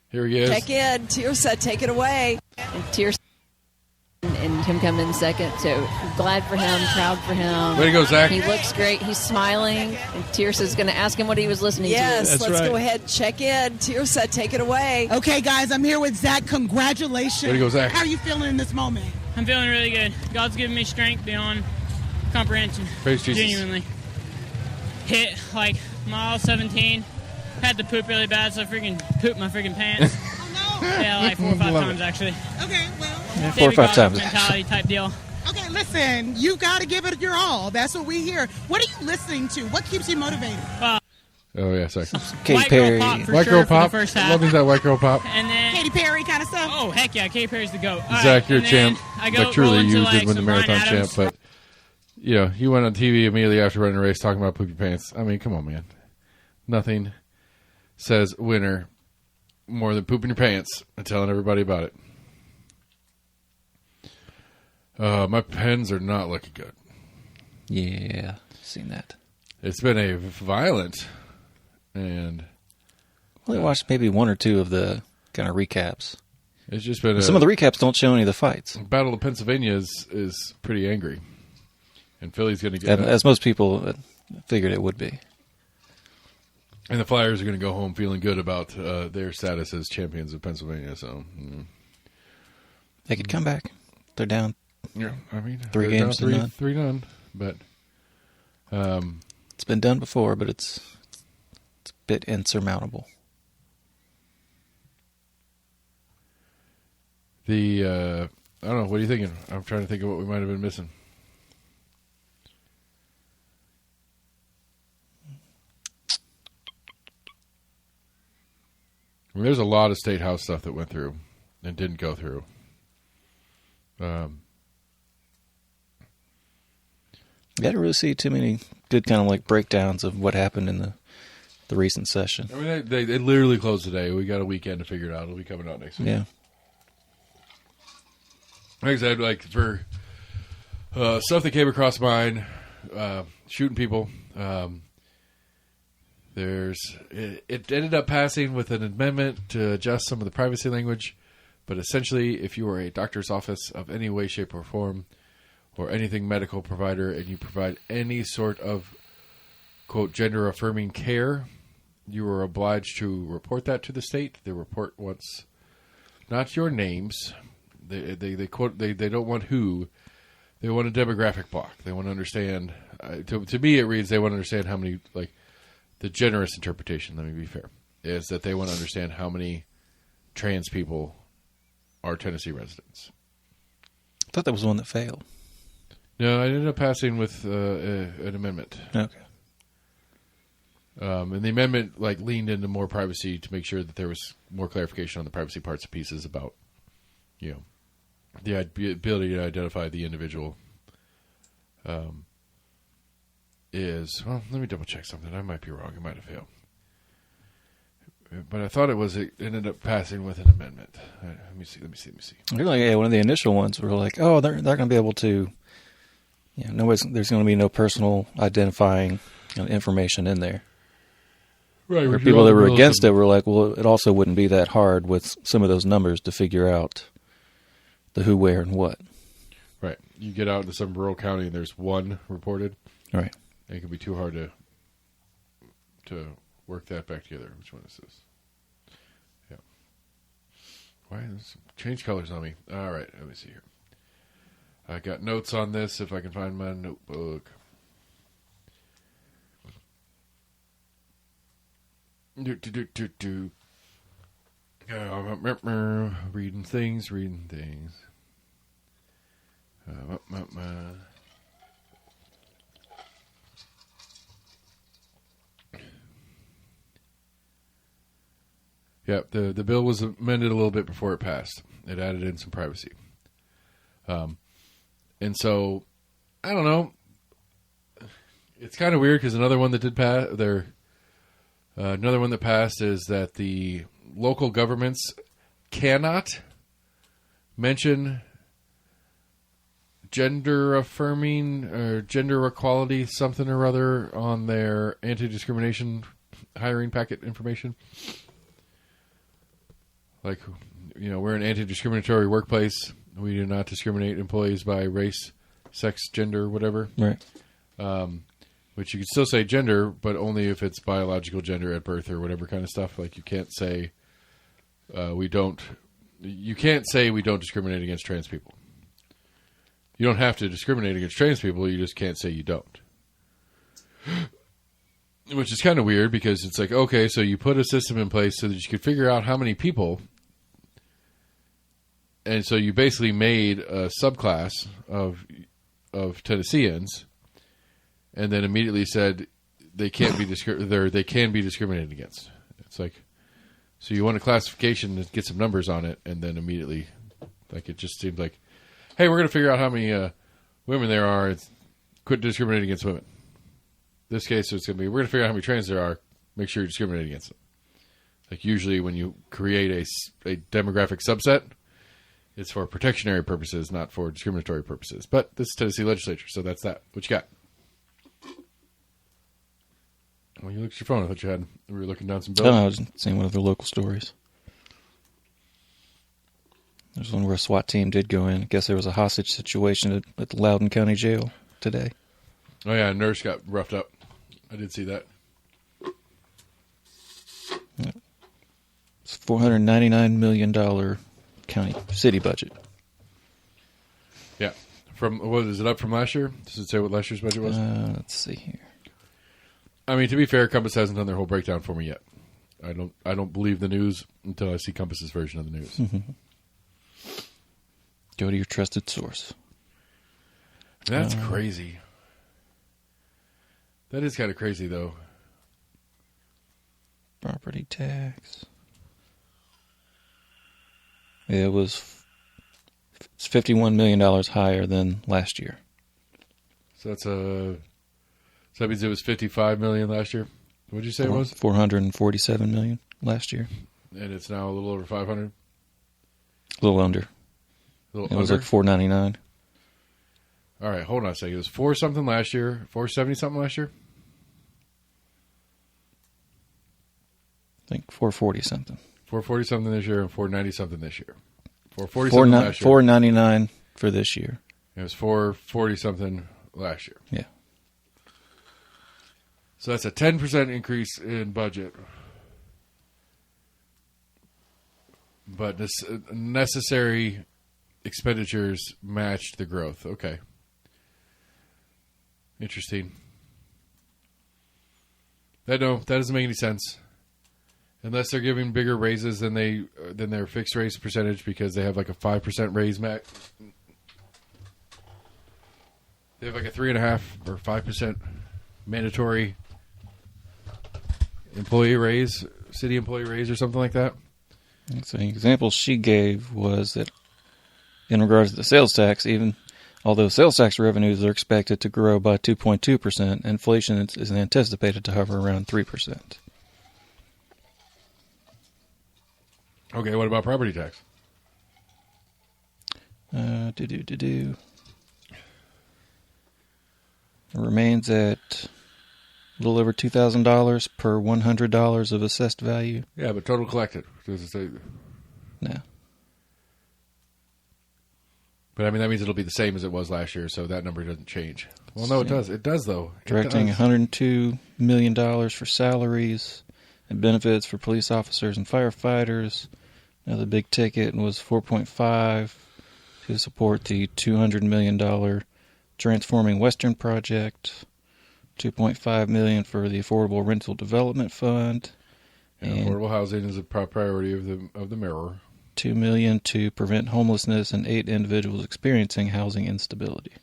Here he is. Check in. Tirsa, take it away. And Tirsa and him coming in second. So glad for him, proud for him. Way to go, Zach. He looks great. He's smiling. And Tirsa's going to ask him what he was listening Yes, to. let's go ahead and check in. Tirsa, take it away. Okay, guys, I'm here with Zach. Congratulations. Way to go, Zach. How are you feeling in this moment? I'm feeling really good. God's given me strength beyond comprehension. Praise Jesus. Genuinely. Hit like mile 17. Had to poop really bad, so I freaking pooped my freaking pants. Oh, no. Yeah, like 4 or 5 times, actually. Okay, well. Yeah, 4 or 5 times. Mentality type deal. Okay, listen, you got to give it your all. That's what we hear. What are you listening to? What keeps you motivated? Oh, yeah, sorry. Katy White Perry. Girl Pop for White sure Girl for Pop. the first half. Love me that White Girl Pop. And then, Katy Perry kind of stuff? oh, heck yeah, Katy Perry's the GOAT. All Zach, right, you're a and then champ. I go Like, truly, roll into, you like, did win the some Bryan marathon champ, Adams. but you went on TV immediately after running a race talking about poopy pants. I mean, come on, man. Nothing says winner more than pooping your pants and telling everybody about it. My pens are not looking good. Yeah, seen that. It's been a violent and Well, I watched maybe 1 or 2 of the kind of recaps. it's just been Some of the recaps don't show any of the fights. Battle of Pennsylvania is pretty angry, and Philly's going to get As most people figured it would be. and the Flyers are going to go home feeling good about their status as champions of Pennsylvania. So, They could come back. They're down. yeah, I mean, 3 they're games to down none. 3-0, but It's been done before, but it's a bit insurmountable. I don't know. What are you thinking? I'm trying to think of what we might have been missing. I mean, there's a lot of State House stuff that went through and didn't go through. I didn't really see too many good kind of like breakdowns of what happened in the recent session. I mean, they literally closed today. We got a weekend to figure it out. It'll be coming out next week. Yeah. Like I said, like for stuff that came across mine, shooting people. It ended up passing with an amendment to adjust some of the privacy language, but essentially, if you are a doctor's office of any way, shape, or form, or anything medical provider, and you provide any sort of quote gender affirming care, you are obliged to report that to the state. The report wants not your names. They quote they don't want who. They want a demographic block. They want to understand. To me, it reads they want to understand how many like. The generous interpretation, let me be fair, is that they want to understand how many trans people are Tennessee residents. thought that was one that failed. No, I ended up passing with an amendment. Okay. And the amendment leaned into more privacy to make sure that there was more clarification on the privacy parts and pieces about, the ability to identify the individual. Let me double check something. I might be wrong. It might have failed. But I thought it ended up passing with an amendment. Let me see. One of the initial ones were like, oh, they're going to be able to, there's going to be no personal identifying information in there. Right. Or people that were against it were like, well, it also wouldn't be that hard with some of those numbers to figure out the who, where, and what. Right. You get out into some rural county and there's one reported. Right. And it can be too hard to work that back together. Which one is this? Yeah. Why is change colors on me? All right. Let me see here. I got notes on this if I can find my notebook. Reading things. Yeah, the bill was amended a little bit before it passed. It added in some privacy. And so, I don't know. It's kind of weird because another one that did pass, another one that passed is that the local governments cannot mention gender affirming or gender equality something or other on their anti-discrimination hiring packet information. We're an anti-discriminatory workplace. We do not discriminate employees by race, sex, gender, whatever. Right. Which you could still say gender, but only if it's biological gender at birth or whatever kind of stuff. You can't say we don't. You can't say we don't discriminate against trans people. You don't have to discriminate against trans people. You just can't say you don't. Which is kind of weird because it's okay, so you put a system in place so that you could figure out how many people. And so you basically made a subclass of Tennesseans, and then immediately said they can't be they can be discriminated against. It's so you want a classification to get some numbers on it, and then immediately, it just seems like, hey, we're going to figure out how many women there are and quit discriminating against women. In this case, it's going to be, we're going to figure out how many trans there are, make sure you're discriminating against them. Usually when you create a demographic subset, it's for protectionary purposes, not for discriminatory purposes. But this is Tennessee legislature, so that's that. What you got? Well, you looked at your phone. I thought we were looking down some bills. No, I was seeing one of their local stories. There's one where a SWAT team did go in. I guess there was a hostage situation at the Loudoun County Jail today. Oh, yeah, a nurse got roughed up. I did see that. It's $499 million city budget. Yeah. Is it up from last year? Does it say what last year's budget was? Let's see here. I mean, to be fair, Compass hasn't done their whole breakdown for me yet. I don't believe the news until I see Compass's version of the news. Go to your trusted source. That's crazy. That is kind of crazy, though. Property tax. It's $51 million higher than last year. So that means it was $55 million last year. What did you say it was? $447 million last year. And it's now a little over 500. A little under. It was like $499. All right, hold on a second. It was 4 something last year. 470 something last year. I think 440 something. 440 something this year and 490 something this year. 440 something last year. 499 for this year. It was 440 something last year. Yeah. So that's a 10% increase in budget. But necessary expenditures matched the growth. Okay. Interesting. That doesn't make any sense. Unless they're giving bigger raises than their fixed raise percentage because they have like a 5% raise They have like a 3.5% or 5% mandatory employee raise, city employee raise, or something like that. So the example she gave was that in regards to the sales tax, even although sales tax revenues are expected to grow by 2.2%, inflation is anticipated to hover around 3%. Okay, what about property tax? It remains at a little over $2,000 per $100 of assessed value. Yeah, but total collected. Does it say? No. But I mean, that means it'll be the same as it was last year, so that number doesn't change. Well, no, it does. It does, though. Directing $102 million for salaries and benefits for police officers and firefighters. Another big ticket was $4.5 to support the $200 million Transforming Western project. $2.5 million for the Affordable Rental Development Fund. And affordable housing is a priority of the mayor. $2 million to prevent homelessness and 8 individuals experiencing housing instability.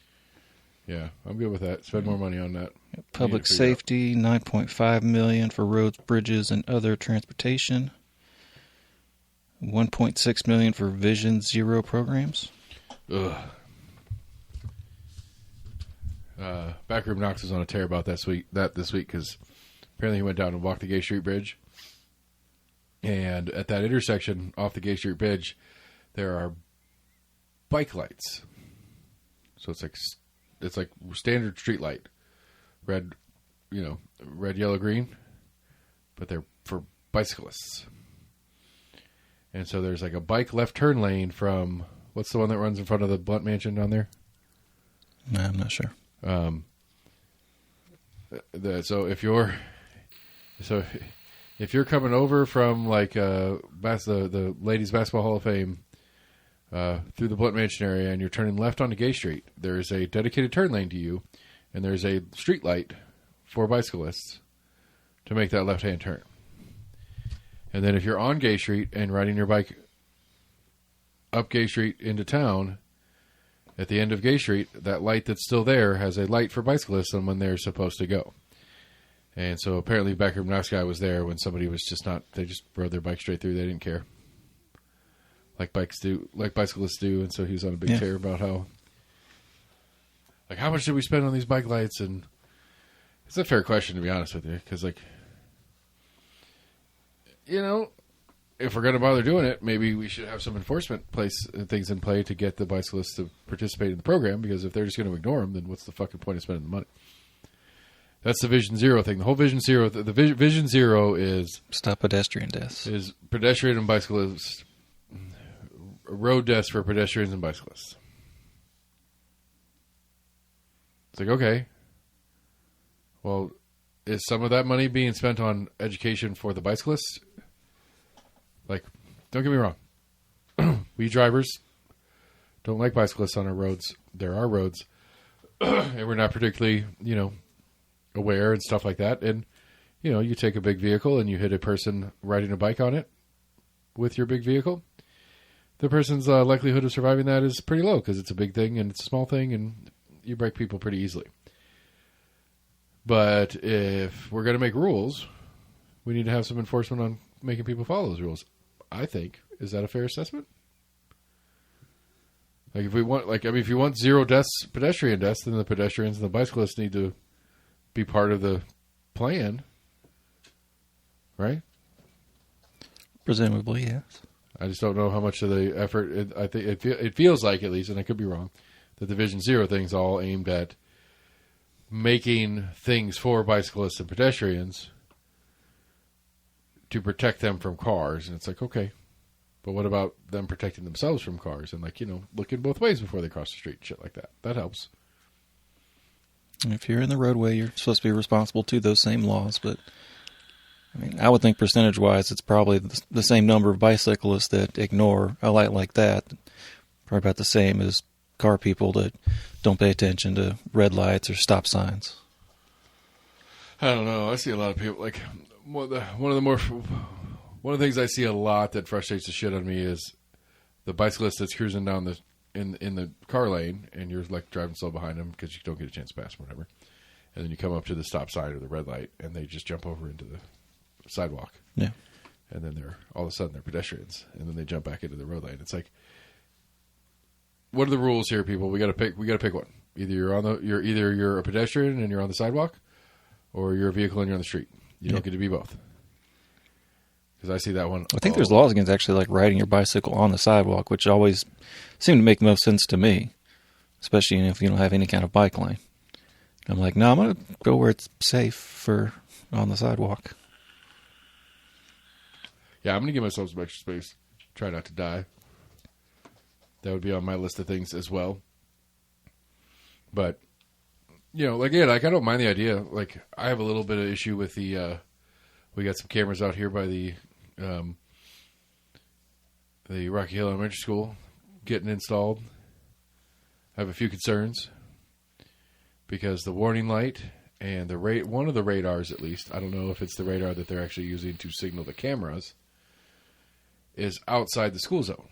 Yeah, I'm good with that. Spend more money on that. Public safety, $9.5 million for roads, bridges, and other transportation. $1.6 million for Vision Zero programs. Ugh. Backroom Knox was on a tear about this week because apparently he went down and walked the Gay Street Bridge. And at that intersection off the Gay Street Bridge, there are bike lights. So it's like standard street light, red, yellow, green, but they're for bicyclists. And so there's like a bike left turn lane from what's the one that runs in front of the Blunt Mansion down there? No, I'm not sure. So if you're coming over from like the Ladies Basketball Hall of Fame through the Blunt Mansion area and you're turning left onto Gay Street, there is a dedicated turn lane to you, and there's a street light for bicyclists to make that left-hand turn. And then if you're on Gay Street and riding your bike up Gay Street into town, at the end of Gay Street, that light that's still there has a light for bicyclists on when they're supposed to go. And so apparently Backroom Knox guy was there when somebody was they just rode their bike straight through. They didn't care. Like bicyclists do. And so he was on a big tear about how much did we spend on these bike lights? And it's a fair question, to be honest with you, because if we're going to bother doing it, maybe we should have some enforcement things in play to get the bicyclists to participate in the program, because if they're just going to ignore them, then what's the fucking point of spending the money? That's the Vision Zero thing. The whole Vision Zero, the Vision Zero is... Stop pedestrian deaths. Is pedestrian and bicyclists, road deaths for pedestrians and bicyclists. It's like, okay, well, is some of that money being spent on education for the bicyclists? Like, don't get me wrong. We drivers don't like bicyclists on our roads. There are roads. And we're not particularly, aware and stuff like that. And, you take a big vehicle and you hit a person riding a bike on it with your big vehicle. The person's likelihood of surviving that is pretty low because it's a big thing and it's a small thing and you break people pretty easily. But if we're going to make rules, we need to have some enforcement on making people follow those rules. I think. Is that a fair assessment? Like if you want zero deaths, pedestrian deaths, then the pedestrians and the bicyclists need to be part of the plan, right? Presumably, yes. I just don't know how much of the effort. I think it feels like, at least, and I could be wrong, that the Vision Zero thing's all aimed at making things for bicyclists and pedestrians to protect them from cars. And it's like, okay, but what about them protecting themselves from cars and looking both ways before they cross the street, shit like that. That helps. If you're in the roadway, you're supposed to be responsible to those same laws, but I would think percentage-wise, it's probably the same number of bicyclists that ignore a light like that. Probably about the same as car people that don't pay attention to red lights or stop signs. I don't know. I see a lot of people one of the things I see a lot that frustrates the shit out of me is the bicyclist that's cruising down in the car lane, and you're like driving slow behind them because you don't get a chance to pass them, whatever. And then you come up to the stop sign or the red light, and they just jump over into the sidewalk. Yeah. And then all of a sudden they're pedestrians, and then they jump back into the road lane. It's like, what are the rules here, people? We got to pick one. Either you're a pedestrian and you're on the sidewalk, or you're a vehicle and you're on the street. You don't get to be both. Because I see that one. I think there's laws against actually like riding your bicycle on the sidewalk, which always seemed to make the most sense to me, especially if you don't have any kind of bike lane. I'm like, no, I'm going to go where it's safe for on the sidewalk. Yeah, I'm going to give myself some extra space. Try not to die. That would be on my list of things as well. But, you know, again, like, I don't mind the idea. Like, I have a little bit of issue with the, we got some cameras out here by the Rocky Hill Elementary School getting installed. I have a few concerns because the warning light and one of the radars, at least, I don't know if it's the radar that they're actually using to signal the cameras, is outside the school zone.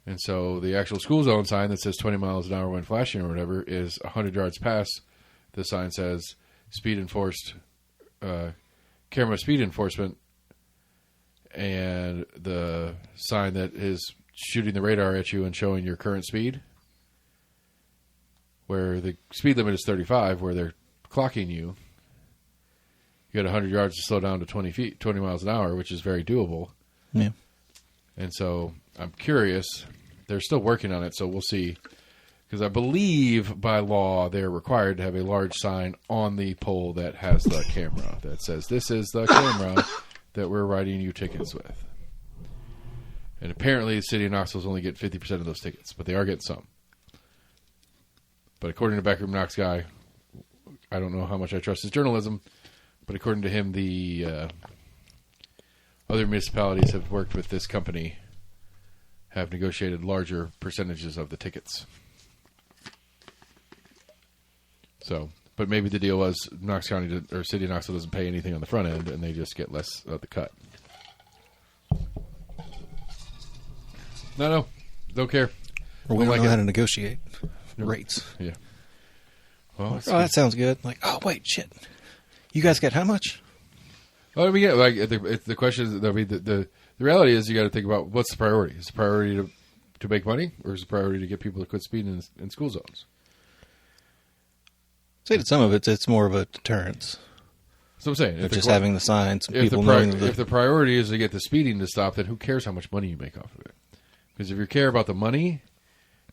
And so the actual school zone sign that says 20 miles an hour when flashing or whatever is 100 yards past. The sign says camera speed enforcement, and the sign that is shooting the radar at you and showing your current speed, where the speed limit is 35, where they're clocking you. You got 100 yards to slow down to 20 miles an hour, which is very doable. Yeah. And so I'm curious. They're still working on it, so we'll see. Because I believe by law they're required to have a large sign on the pole that has the camera that says, "This is the camera that we're writing you tickets with." And apparently the city of Knoxville's only getting 50% of those tickets, but they are getting some. But according to Backroom Knox guy, I don't know how much I trust his journalism, but according to him, the other municipalities have worked with this company, have negotiated larger percentages of the tickets. So, but maybe the deal was Knox County or City of Knoxville doesn't pay anything on the front end, and they just get less of the cut. No, don't care. Or we don't know how to negotiate rates. Yeah. Well, that sounds good. Like, oh wait, shit. You guys get how much? Well, I mean, yeah, like the question is, I mean, the reality is you got to think about what's the priority. Is the priority to make money, or is the priority to get people to quit speeding in school zones? Say that some of it's more of a deterrence. So I'm saying, just having the signs, if people knowing if the priority is to get the speeding to stop, then who cares how much money you make off of it? Because if you care about the money,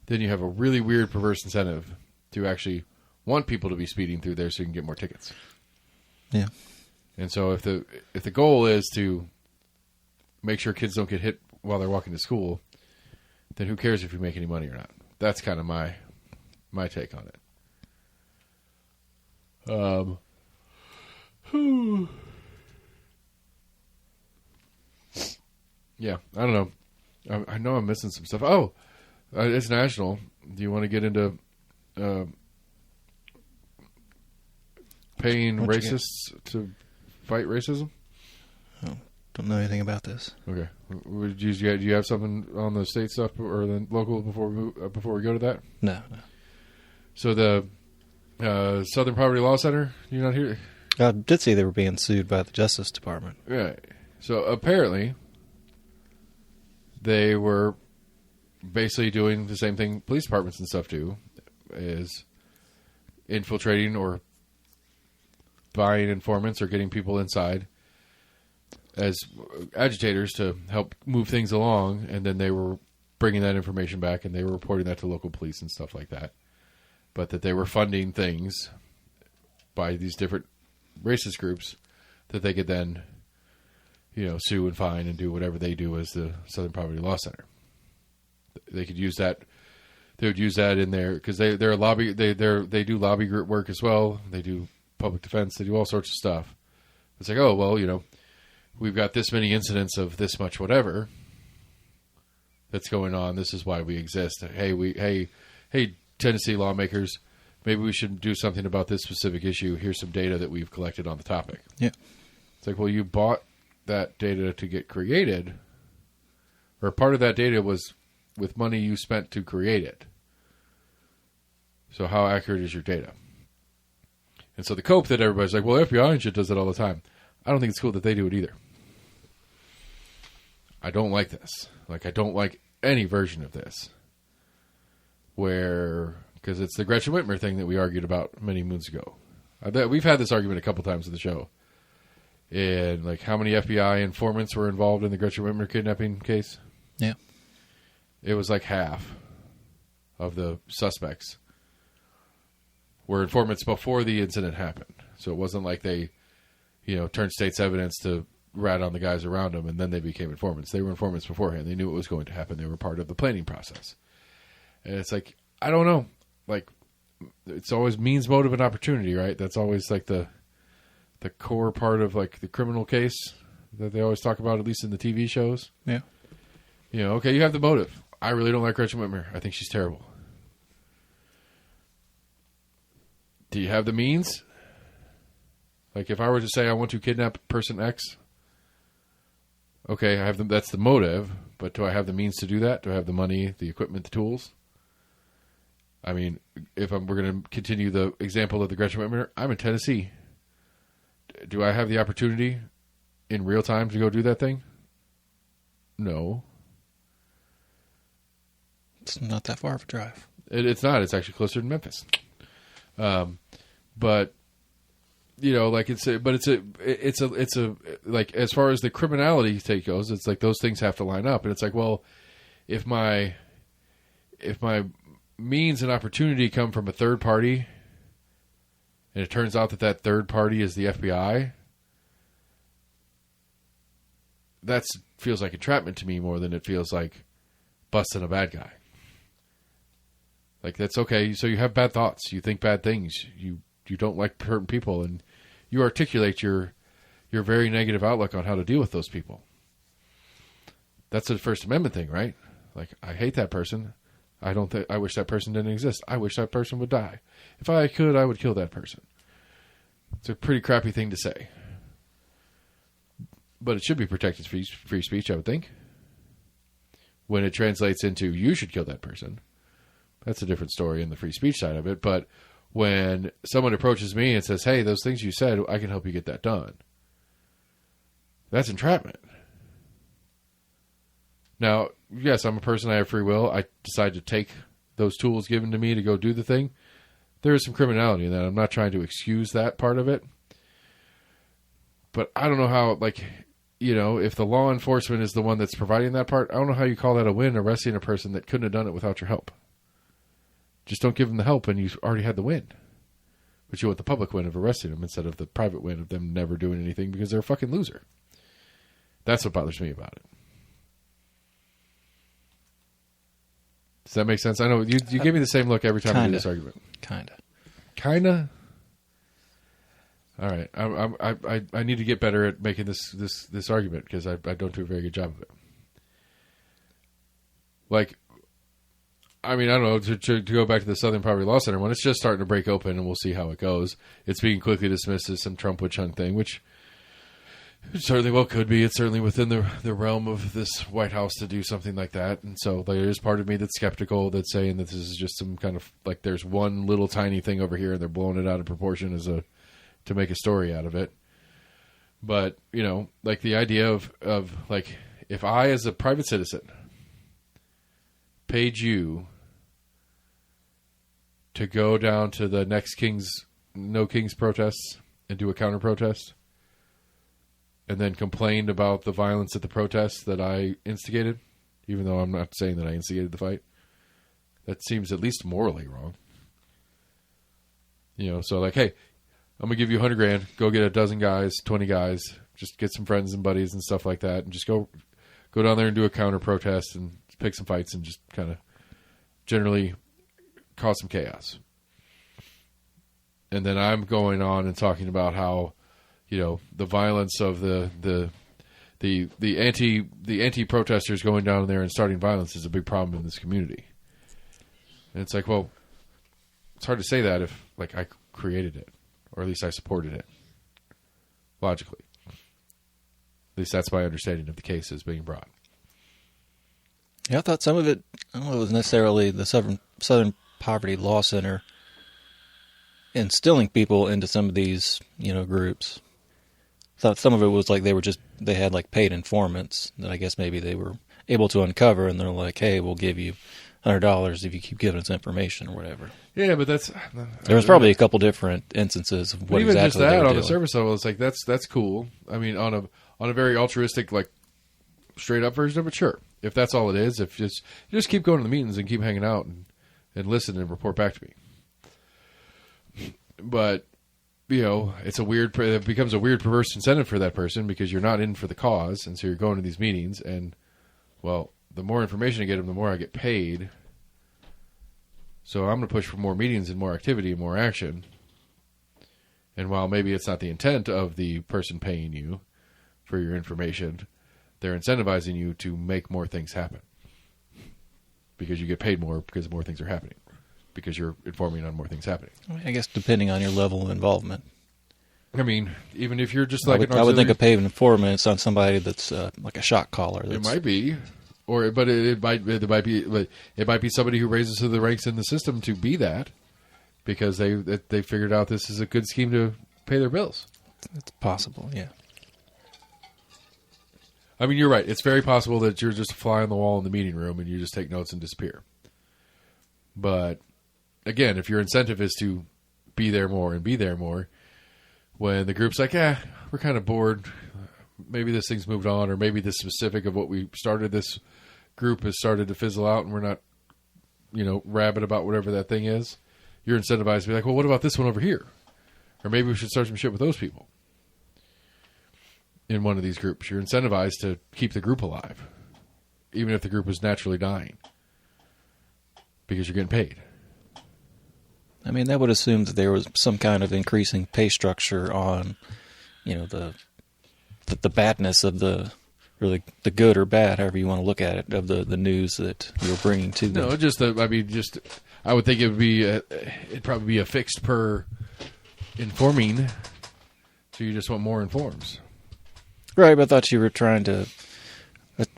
then you have a really weird, perverse incentive to actually want people to be speeding through there so you can get more tickets. Yeah. And so if the goal is to make sure kids don't get hit while they're walking to school, then who cares if you make any money or not? That's kind of my take on it. Yeah, I don't know. I know I'm missing some stuff. Oh, it's national. Do you want to get into paying racists to fight racism? Oh, don't know anything about this. Okay. Do you have something on the state stuff or the local before we go to that? No. So the Southern Poverty Law Center, you not here? I did see they were being sued by the Justice Department. Right. So apparently they were basically doing the same thing police departments and stuff do, is infiltrating or buying informants or getting people inside as agitators to help move things along, and then they were bringing that information back and they were reporting that to local police and stuff like that. But that they were funding things by these different racist groups that they could then, sue and fine and do whatever they do as the Southern Poverty Law Center. They could use that. They would use that in there because they're a lobby. They do lobby group work as well. They do public defense. They do all sorts of stuff. It's like, oh well, we've got this many incidents of this much whatever that's going on. This is why we exist. Hey, Tennessee lawmakers, maybe we should do something about this specific issue. Here's some data that we've collected on the topic. Yeah. It's like, well, you bought that data to get created. or part of that data was with money you spent to create it. So how accurate is your data? And so the cope that everybody's like, well, FBI and shit does it all the time. I don't think it's cool that they do it either. I don't like this. Like, I don't like any version of this. Because it's the Gretchen Whitmer thing that we argued about many moons ago. We've had this argument a couple times in the show. And, like, how many FBI informants were involved in the Gretchen Whitmer kidnapping case? Yeah. It was like half of the suspects were informants before the incident happened. So it wasn't like they, turned state's evidence to rat on the guys around them and then they became informants. They were informants beforehand. They knew what was going to happen. They were part of the planning process. And it's like, I don't know. Like, it's always means, motive, and opportunity, right? That's always like the core part of like the criminal case that they always talk about, at least in the TV shows. Yeah. Okay, you have the motive. I really don't like Gretchen Whitmer. I think she's terrible. Do you have the means? Like, if I were to say I want to kidnap person X, okay, that's the motive, but do I have the means to do that? Do I have the money, the equipment, the tools? I mean, we're going to continue the example of the Gretchen Whitmer, I'm in Tennessee. Do I have the opportunity in real time to go do that thing? No. It's not that far of a drive. It's not. It's actually closer to Memphis. But like it's a like, as far as the criminality take goes, it's like those things have to line up, and it's like, well, if my means and opportunity come from a third party, and it turns out that third party is the FBI, that feels like entrapment to me more than it feels like busting a bad guy. Like, that's okay. So you have bad thoughts. You think bad things. You don't like hurting people, and you articulate your very negative outlook on how to deal with those people. That's a First Amendment thing, right? Like, I hate that person. I wish that person didn't exist. I wish that person would die. If I could, I would kill that person. It's a pretty crappy thing to say. But it should be protected free speech, I would think. When it translates into, you should kill that person, that's a different story in the free speech side of it. But when someone approaches me and says, hey, those things you said, I can help you get that done, that's entrapment. Now, yes, I'm a person, I have free will. I decide to take those tools given to me to go do the thing. There is some criminality in that. I'm not trying to excuse that part of it. But I don't know how, like, if the law enforcement is the one that's providing that part, I don't know how you call that a win, arresting a person that couldn't have done it without your help. Just don't give them the help and you've already had the win. But you want the public win of arresting them instead of the private win of them never doing anything because they're a fucking loser. That's what bothers me about it. Does that make sense? I know you give me the same look every time I do this argument. Kinda. All right, I need to get better at making this argument because I don't do a very good job of it. Like, I mean, I don't know, to go back to the Southern Poverty Law Center one, it's just starting to break open, and we'll see how it goes. It's being quickly dismissed as some Trump witch hunt thing, which certainly well could be. It's certainly within the realm of this White House to do something like that. And so there is part of me that's skeptical, that's saying that this is just some kind of, like, there's one little tiny thing over here and they're blowing it out of proportion to make a story out of it. But, like the idea of like, if I as a private citizen paid you to go down to the next No Kings protests and do a counter protest, and then complained about the violence at the protests that I instigated, even though I'm not saying that I instigated the fight, that seems at least morally wrong. So like, hey, I'm going to give you $100,000, go get a dozen guys, 20 guys, just get some friends and buddies and stuff like that, and just go down there and do a counter protest and pick some fights and just kind of generally cause some chaos. And then I'm going on and talking about how, the violence of the anti-protesters going down there and starting violence is a big problem in this community. And it's like, well, it's hard to say that if, like, I created it, or at least I supported it, logically. At least that's my understanding of the case as being brought. Yeah, I thought some of it, I don't know if it was necessarily the Southern Poverty Law Center instilling people into some of these, groups. I thought some of it was like they had like paid informants that I guess maybe they were able to uncover, and they're like, hey, we'll give you $100 if you keep giving us information or whatever. Yeah, but there was probably a couple different instances of what even exactly just that they were on doing. the surface level, it's like that's cool. I mean, on a very altruistic, like straight up version of it, sure. If that's all it is, if you just keep going to the meetings and keep hanging out and listen and report back to me. But it becomes a weird, perverse incentive for that person because you're not in for the cause, and so you're going to these meetings, and well, the more information I get them, the more I get paid. So I'm going to push for more meetings and more activity and more action. And while maybe it's not the intent of the person paying you for your information, they're incentivizing you to make more things happen. Because you get paid more because more things are happening. Because you're informing on more things happening. I guess depending on your level of involvement. I mean, even if you're just like I would think a paid informant is on somebody that's like a shot caller. It might be. But it might be somebody who raises to the ranks in the system to be that, because they figured out this is a good scheme to pay their bills. It's possible, yeah. I mean, you're right. It's very possible that you're just a fly on the wall in the meeting room and you just take notes and disappear. But again, if your incentive is to be there more, when the group's like, we're kind of bored, maybe this thing's moved on, or maybe the specific of what we started this group has started to fizzle out and we're not, rabid about whatever that thing is, you're incentivized to be like, well, what about this one over here? Or maybe we should start some shit with those people in one of these groups. You're incentivized to keep the group alive, even if the group is naturally dying, because you're getting paid. I mean, that would assume that there was some kind of increasing pay structure on, the badness of the good or bad, however you want to look at it, of the news that you're bringing to them. No, I would think it'd probably be a fixed per informing, so you just want more informs. Right, but I thought you were trying to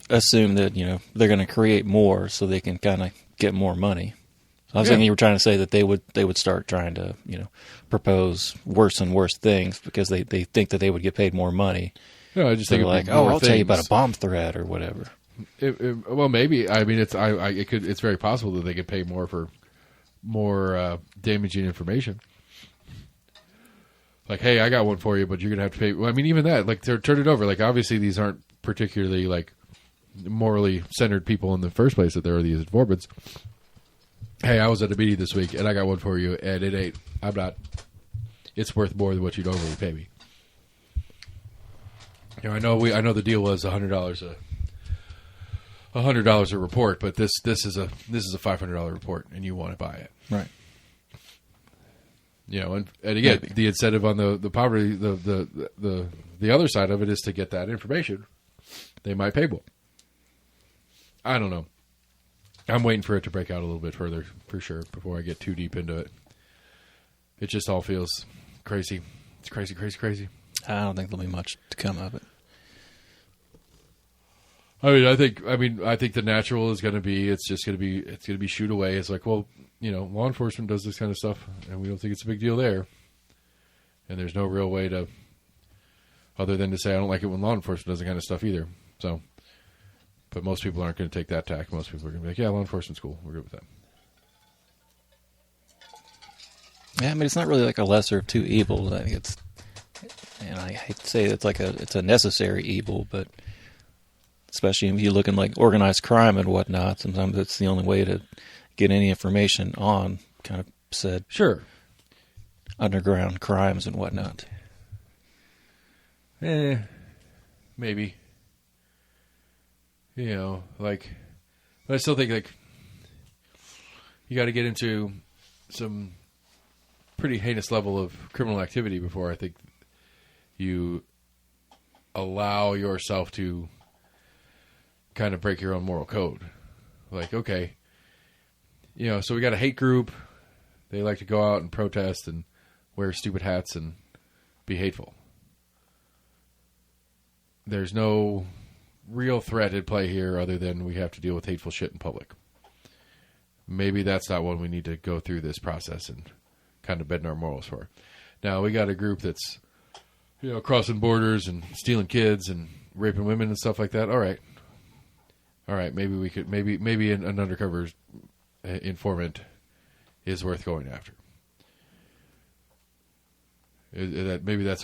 assume that, they're going to create more so they can kind of get more money. I was thinking you were trying to say that they would start trying to, propose worse and worse things because they think that they would get paid more money. No, I just think like, I'll tell you about a bomb threat or whatever. Well, maybe. I mean, it's very possible that they could pay more for more damaging information. Like, hey, I got one for you, but you're gonna have to pay. Well, I mean, even that, like, turn it over. Like, obviously, these aren't particularly like morally centered people in the first place. That there are these informants. Hey, I was at a meeting this week, and I got one for you, and it ain't. I'm not. It's worth more than what you'd normally pay me. I know the deal was $100 a report, but this is a $500 report, and you want to buy it, right? And again, maybe. The incentive on the poverty, the other side of it is to get that information. They might pay more. I don't know. I'm waiting for it to break out a little bit further, for sure, before I get too deep into it. It just all feels crazy. It's crazy, crazy, crazy. I don't think there'll be much to come of it. I think the natural is going to be it's going to be shoot away. It's like, well, law enforcement does this kind of stuff, and we don't think it's a big deal there. And there's no real way to, other than to say I don't like it when law enforcement does that kind of stuff either. So, but most people aren't going to take that tack. Most people are going to be like, yeah, law enforcement's cool. We're good with that. Yeah, I mean, it's not really like a lesser of two evils. I think it's, and I hate to say it's a necessary evil, but especially if you look in like organized crime and whatnot, sometimes it's the only way to get any information on kind of said underground crimes and whatnot. Maybe. But I still think like you got to get into some pretty heinous level of criminal activity before I think you allow yourself to kind of break your own moral code. Like, okay, so we got a hate group. They like to go out and protest and wear stupid hats and be hateful. There's no real threat at play here other than we have to deal with hateful shit in public. Maybe that's not one we need to go through this process and kind of bend our morals for. Now, we got a group that's, crossing borders and stealing kids and raping women and stuff like that. All right. Maybe we could, maybe an undercover informant is worth going after. Maybe that's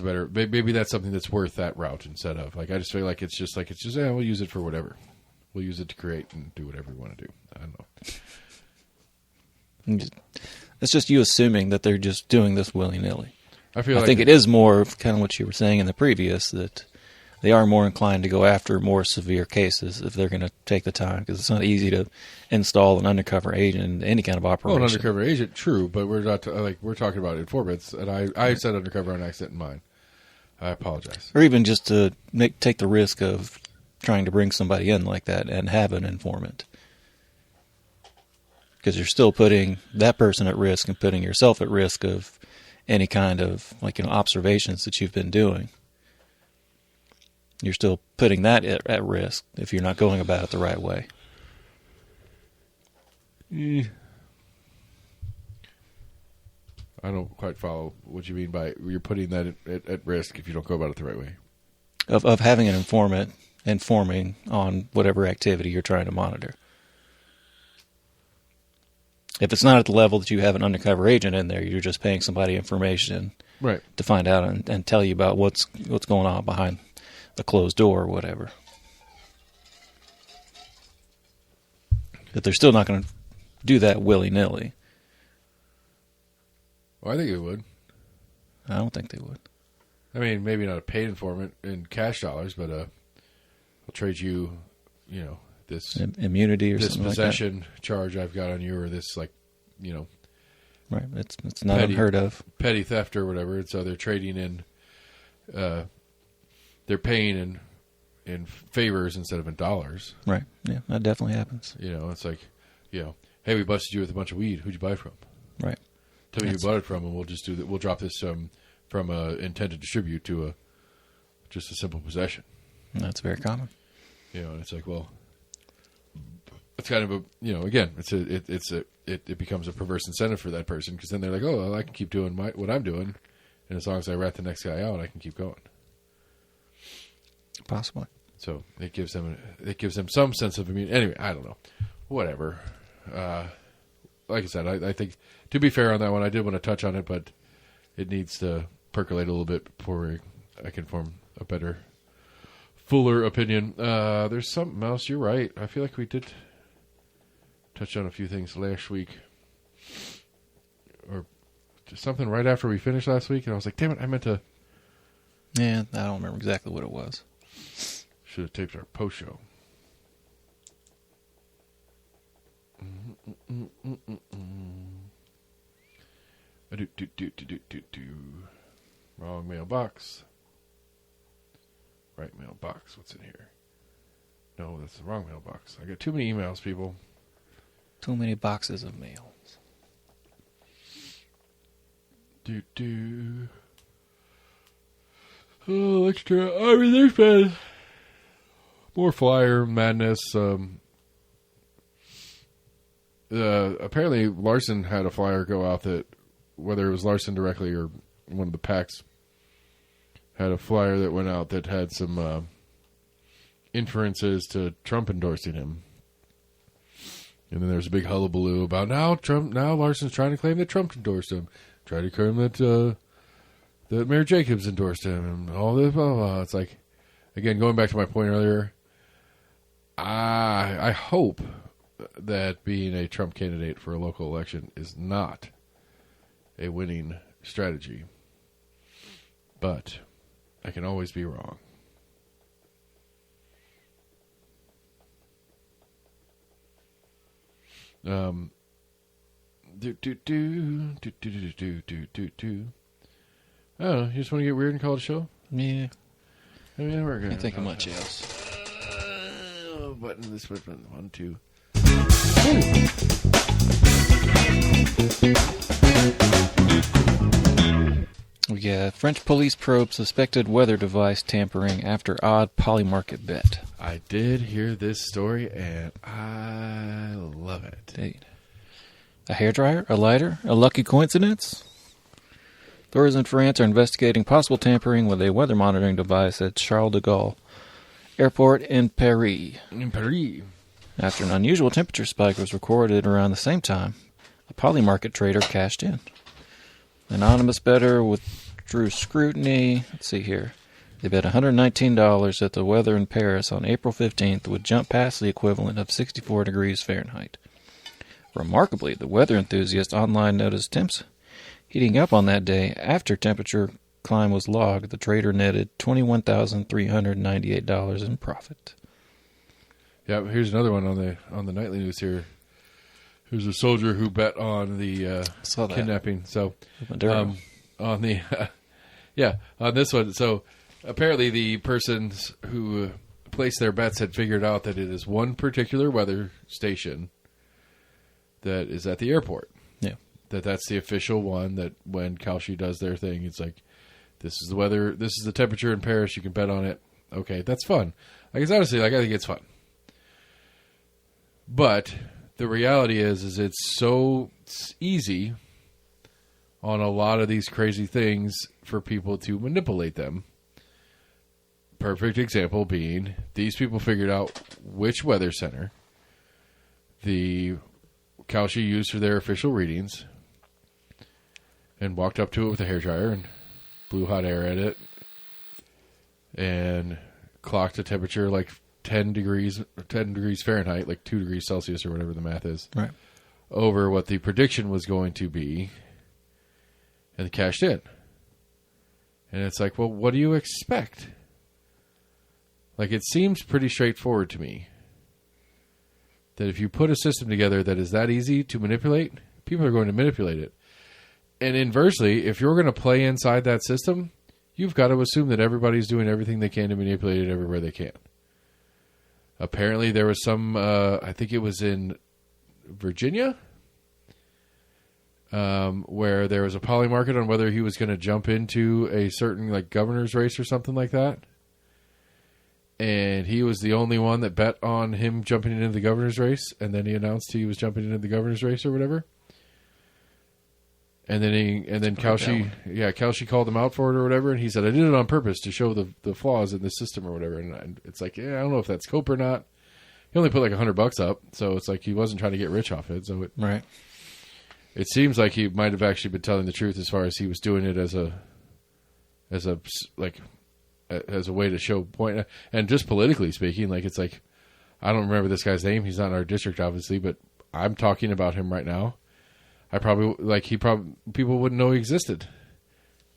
something that's worth that route instead of, I just feel like it's just we'll use it for whatever. We'll use it to create and do whatever we want to do. I don't know. It's just you assuming that they're just doing this willy-nilly. I think it is more of kind of what you were saying in the previous, that they are more inclined to go after more severe cases if they're going to take the time, because it's not easy to install an undercover agent in any kind of operation. Well, an undercover agent, true, but we're not we're talking about informants, and I said undercover on accident in mine. I apologize. Or even just to take the risk of trying to bring somebody in like that and have an informant. Because you're still putting that person at risk and putting yourself at risk of any kind of observations that you've been doing. You're still putting that at risk if you're not going about it the right way. I don't quite follow what you mean by you're putting that at risk if you don't go about it the right way. Of having an informant informing on whatever activity you're trying to monitor. If it's not at the level that you have an undercover agent in there, you're just paying somebody information right to find out and tell you about what's going on behind the closed door or whatever. But they're still not going to do that willy-nilly. Well, I think it would. I don't think they would. I mean, maybe not a paid informant in cash dollars, but I'll trade you, this immunity or something like that. This possession charge I've got on you, or this right. It's not unheard of. Petty theft or whatever. And so they're trading in, they're paying in favors instead of in dollars. Right. Yeah, that definitely happens. It's like, hey, we busted you with a bunch of weed. Who'd you buy from? Right. Tell me who you bought it from, and we'll just do that. We'll drop this from intent to distribute to just a simple possession. And that's very common. And it's like, well, it's kind of a, again, it becomes a perverse incentive for that person, because then they're like, oh, well, I can keep doing what I'm doing, and as long as I rat the next guy out, I can keep going. Possibly. So it gives them some sense of immunity. Anyway, I don't know. Whatever. Like I said, I think, to be fair on that one, I did want to touch on it, but it needs to percolate a little bit before I can form a better, fuller opinion. There's something else. You're right. I feel like we did touch on a few things last week, or just something right after we finished last week, and I was like, damn it, I meant to. Yeah, I don't remember exactly what it was. Should have taped our post show. Wrong mailbox. Right mailbox. What's in here? No, that's the wrong mailbox. I got too many emails, people. Too many boxes of mail. Oh, extra. I mean, there's been more flyer madness. Apparently Larson had a flyer go out that, whether it was Larson directly or one of the PACs, had a flyer that went out that had some inferences to Trump endorsing him. And then there's a big hullabaloo about now Larson's trying to claim that Trump endorsed him, trying to claim that Mayor Jacobs endorsed him, and all this blah, blah, blah. It's like, again, going back to my point earlier, I hope that being a Trump candidate for a local election is not a winning strategy. But I can always be wrong. Oh, you just want to get weird and call it a show? Yeah. I mean, we're good. I think of much else. Button, this button, 1, 2. We got French police probe suspected weather device tampering after odd Polymarket bet. I did hear this story, and I love it. Indeed. A hairdryer? A lighter? A lucky coincidence? Authorities in France are investigating possible tampering with a weather monitoring device at Charles de Gaulle Airport in Paris. After an unusual temperature spike was recorded around the same time, a Polymarket trader cashed in. Anonymous bettor withdrew scrutiny. Let's see here. They bet $119 that the weather in Paris on April 15th would jump past the equivalent of 64 degrees Fahrenheit. Remarkably, the weather enthusiast online noticed temps heating up on that day. After temperature climb was logged, the trader netted $21,398 in profit. Yeah, here's another one on the nightly news here. There's a soldier who bet on the kidnapping. So on the on this one. So apparently the persons who placed their bets had figured out that it is one particular weather station that is at the airport. Yeah, that's the official one. That when Kalshi does their thing, it's like, this is the weather. This is the temperature in Paris. You can bet on it. Okay, that's fun. I guess honestly, I think it's fun. But the reality is it's so easy on a lot of these crazy things for people to manipulate them. Perfect example being, these people figured out which weather center the Kalshi used for their official readings and walked up to it with a hairdryer and blew hot air at it and clocked a temperature like 10 degrees Fahrenheit, like 2 degrees Celsius or whatever the math is, right, over what the prediction was going to be, and cashed in. And it's like, well, what do you expect? Like, it seems pretty straightforward to me that if you put a system together that is that easy to manipulate, people are going to manipulate it. And inversely, if you're going to play inside that system, you've got to assume that everybody's doing everything they can to manipulate it everywhere they can. Apparently, there was some, I think it was in Virginia, where there was a Polymarket on whether he was going to jump into a certain like governor's race or something like that. And he was the only one that bet on him jumping into the governor's race, and then he announced he was jumping into the governor's race or whatever. And then Kalshi called him out for it or whatever, and he said, I did it on purpose to show the flaws in the system or whatever. And it's like, yeah, I don't know if that's cope or not. He only put like $100 up, so it's like he wasn't trying to get rich off it. So it seems like he might have actually been telling the truth as far as he was doing it as a way to show point. And just politically speaking, like, it's like, I don't remember this guy's name. He's not in our district, obviously, but I'm talking about him right now. People wouldn't know he existed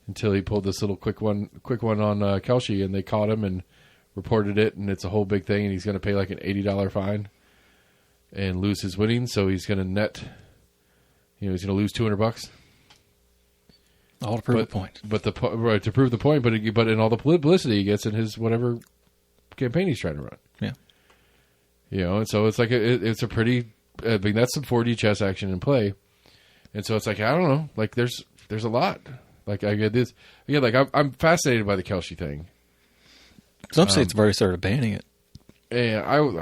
until he pulled this little quick one on Kalshi, and they caught him and reported it, and it's a whole big thing, and he's going to pay like an $80 fine and lose his winnings, so he's going to net, he's going to lose $200. All to prove the point. But to prove the point, but in all the publicity he gets in his whatever campaign he's trying to run. Yeah. And so it's like it's a pretty, that's some 4D chess action in play. And so it's like, I don't know, like there's a lot. Like I get this, again, like I'm fascinated by the Kalshi thing. Some states have already started banning it. And I don't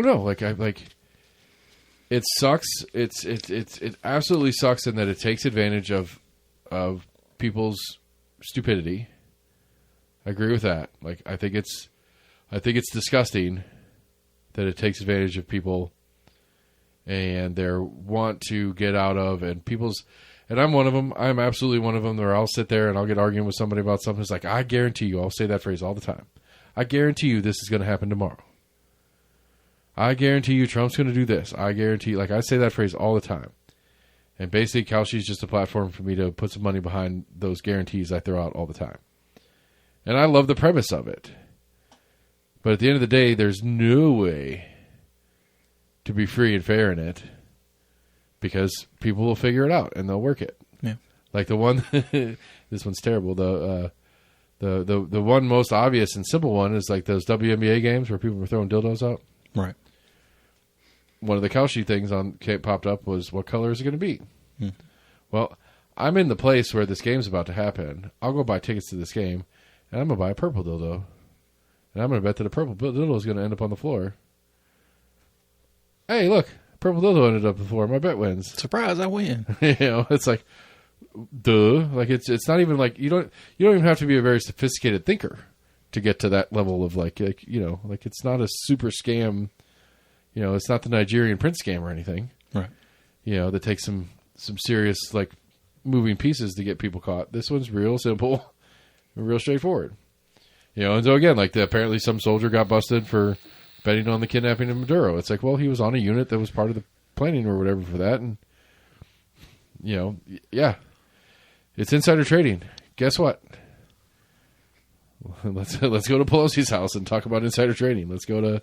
know, it sucks. It absolutely sucks in that it takes advantage of people's stupidity. I agree with that. Like I think it's disgusting that it takes advantage of people and their want to get out of, and I'm one of them. I'm absolutely one of them where I'll sit there and I'll get arguing with somebody about something. It's like, I guarantee you, I'll say that phrase all the time. I guarantee you this is going to happen tomorrow. I guarantee you Trump's going to do this. I guarantee, like I say that phrase all the time. And basically Kalshi is just a platform for me to put some money behind those guarantees I throw out all the time. And I love the premise of it. But at the end of the day, there's no way to be free and fair in it, because people will figure it out and they'll work it. Yeah. Like the one, this one's terrible. The one most obvious and simple one is like those WNBA games where people were throwing dildos out. Right. One of the Kalshi things popped up was, what color is it going to be? Well, I'm in the place where this game's about to happen. I'll go buy tickets to this game, and I'm going to buy a purple dildo. And I'm going to bet that a purple dildo is going to end up on the floor. Hey, look, purple dildo ended up on the floor. My bet wins. Surprise, I win. It's like, duh. Like it's not even like you don't even have to be a very sophisticated thinker to get to that level of like it's not a super scam. It's not the Nigerian prince scam or anything. Right. That takes some serious like moving pieces to get people caught. This one's real simple, real straightforward. And so again, like apparently some soldier got busted for betting on the kidnapping of Maduro. It's like, well, he was on a unit that was part of the planning or whatever for that, and yeah, it's insider trading. Guess what? Let's go to Pelosi's house and talk about insider trading. Let's go to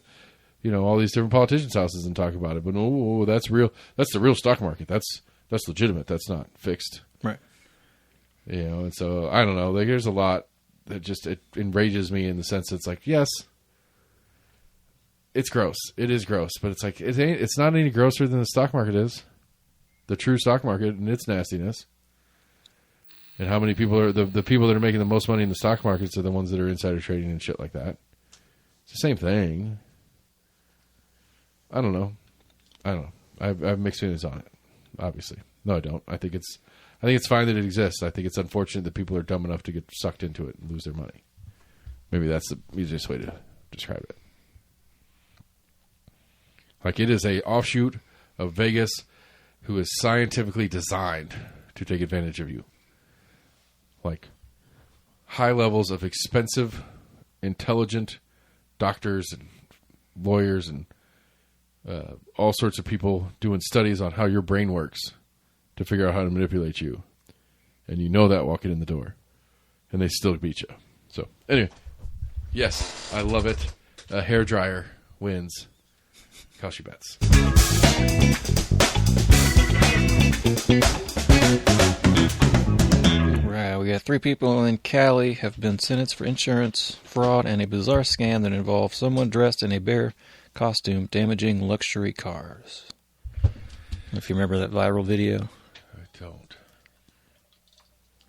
all these different politicians' houses and talk about it. But no, that's real. That's the real stock market. That's legitimate. That's not fixed. Right. And so I don't know. Like, there's a lot that just it enrages me in the sense that it's like, yes, it's gross. It is gross, but it's like it's not any grosser than the stock market is. The true stock market and its nastiness. And how many people are the people that are making the most money in the stock markets are the ones that are insider trading and shit like that. It's the same thing. I don't know. I have mixed feelings on it. Obviously, no, I don't. I think it's fine that it exists. I think it's unfortunate that people are dumb enough to get sucked into it and lose their money. Maybe that's the easiest way to describe it. Like, it is a offshoot of Vegas who is scientifically designed to take advantage of you. Like, high levels of expensive, intelligent doctors and lawyers and all sorts of people doing studies on how your brain works to figure out how to manipulate you. And you know that walking in the door. And they still beat you. So, anyway. Yes, I love it. A hairdryer wins. Kashi bets. Right, we got 3 people in Cali have been sentenced for insurance fraud and a bizarre scam that involved someone dressed in a bear costume damaging luxury cars. If you remember that viral video. I don't.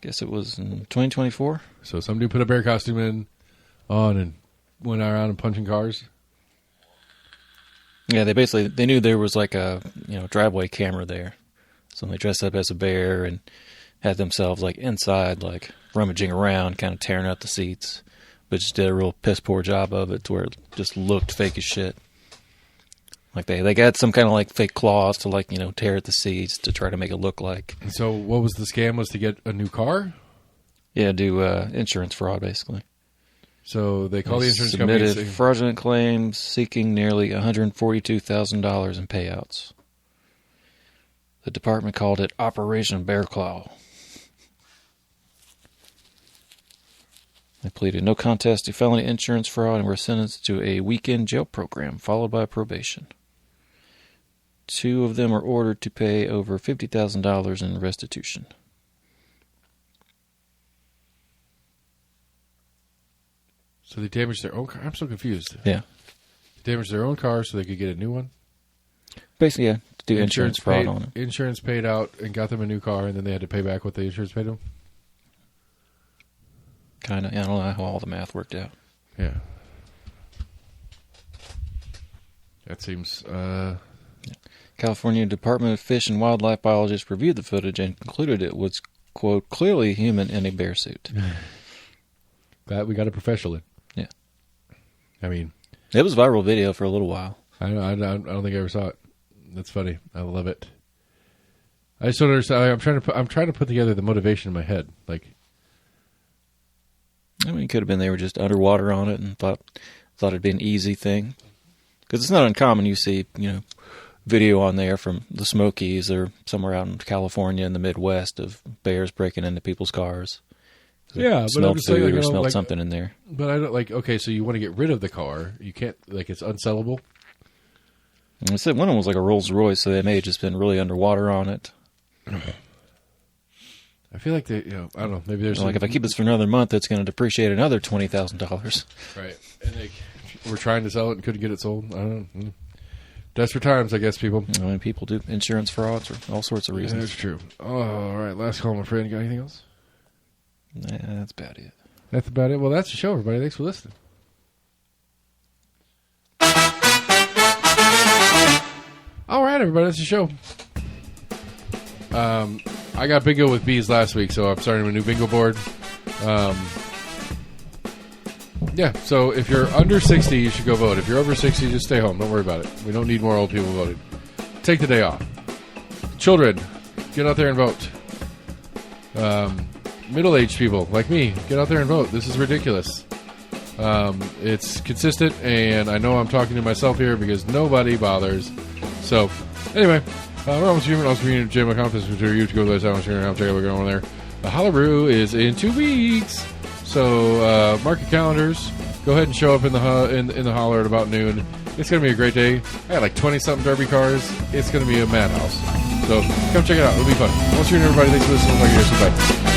Guess it was in 2024. So somebody put a bear costume on and went around and punching cars? Yeah, they knew there was like a driveway camera there. So they dressed up as a bear and had themselves like inside, like rummaging around, kind of tearing out the seats, but just did a real piss poor job of it to where it just looked fake as shit. Like they got some kind of like fake claws to like tear at the seats to try to make it look like. So what was the scam? Was to get a new car? Yeah, do insurance fraud basically. So they call the insurance company. Submitted fraudulent claims seeking nearly $142,000 in payouts. The department called it Operation Bear Claw. They pleaded no contest to felony insurance fraud and were sentenced to a weekend jail program followed by probation. 2 of them are ordered to pay over $50,000 in restitution. So they damaged their own car? I'm so confused. Yeah. They damaged their own car so they could get a new one? Basically, yeah, to do insurance fraud on it. Insurance paid out and got them a new car, and then they had to pay back what the insurance paid them? Kind of. I don't know how all the math worked out. Yeah. That seems... California Department of Fish and Wildlife biologists reviewed the footage and concluded it was, quote, clearly a human in a bear suit. Glad we got a professional in. Yeah. I mean... It was a viral video for a little while. I don't think I ever saw it. That's funny. I love it. I just don't understand. I'm trying to put together the motivation in my head. Like... I mean, it could have been they were just underwater on it and thought it'd be an easy thing. Because it's not uncommon you see, video on there from the Smokies or somewhere out in California in the Midwest of bears breaking into people's cars. Yeah, but smelled I'm just saying, food or smelled something in there. But I don't okay, so you want to get rid of the car. You can't, it's unsellable? And I said one of them was like a Rolls Royce, so they may have just been really underwater on it. I feel like they, I don't know, maybe there's... Like, if I keep this for another month, it's going to depreciate another $20,000. Right. And we're trying to sell it and couldn't get it sold. I don't know. Desperate times, I guess, people. I mean, people do insurance frauds for all sorts of Yeah, reasons. that's true. Oh, all right, last call, my friend. You got anything else? Nah, that's about it. That's about it. Well, that's the show, everybody. Thanks for listening. All right, everybody. That's the show. I got bingo with bees last week, so I'm starting a new bingo board. Yeah, so if you're under 60, you should go vote. If you're over 60, just stay home. Don't worry about it. We don't need more old people voting. Take the day off. Children, get out there and vote. Middle-aged people like me, get out there and vote. This is ridiculous. It's consistent, and I know I'm talking to myself here because nobody bothers. So, anyway, we're almost human. Also, Jim, my confidence material. You to go to the side. I'm check out what's going on there. The Hollabrew is in 2 weeks, so mark your calendars. Go ahead and show up in the holler at about noon. It's going to be a great day. I got like 20-something derby cars. It's going to be a madhouse. So come check it out. It'll be fun. Once you're in, everybody, thanks for listening. Bye.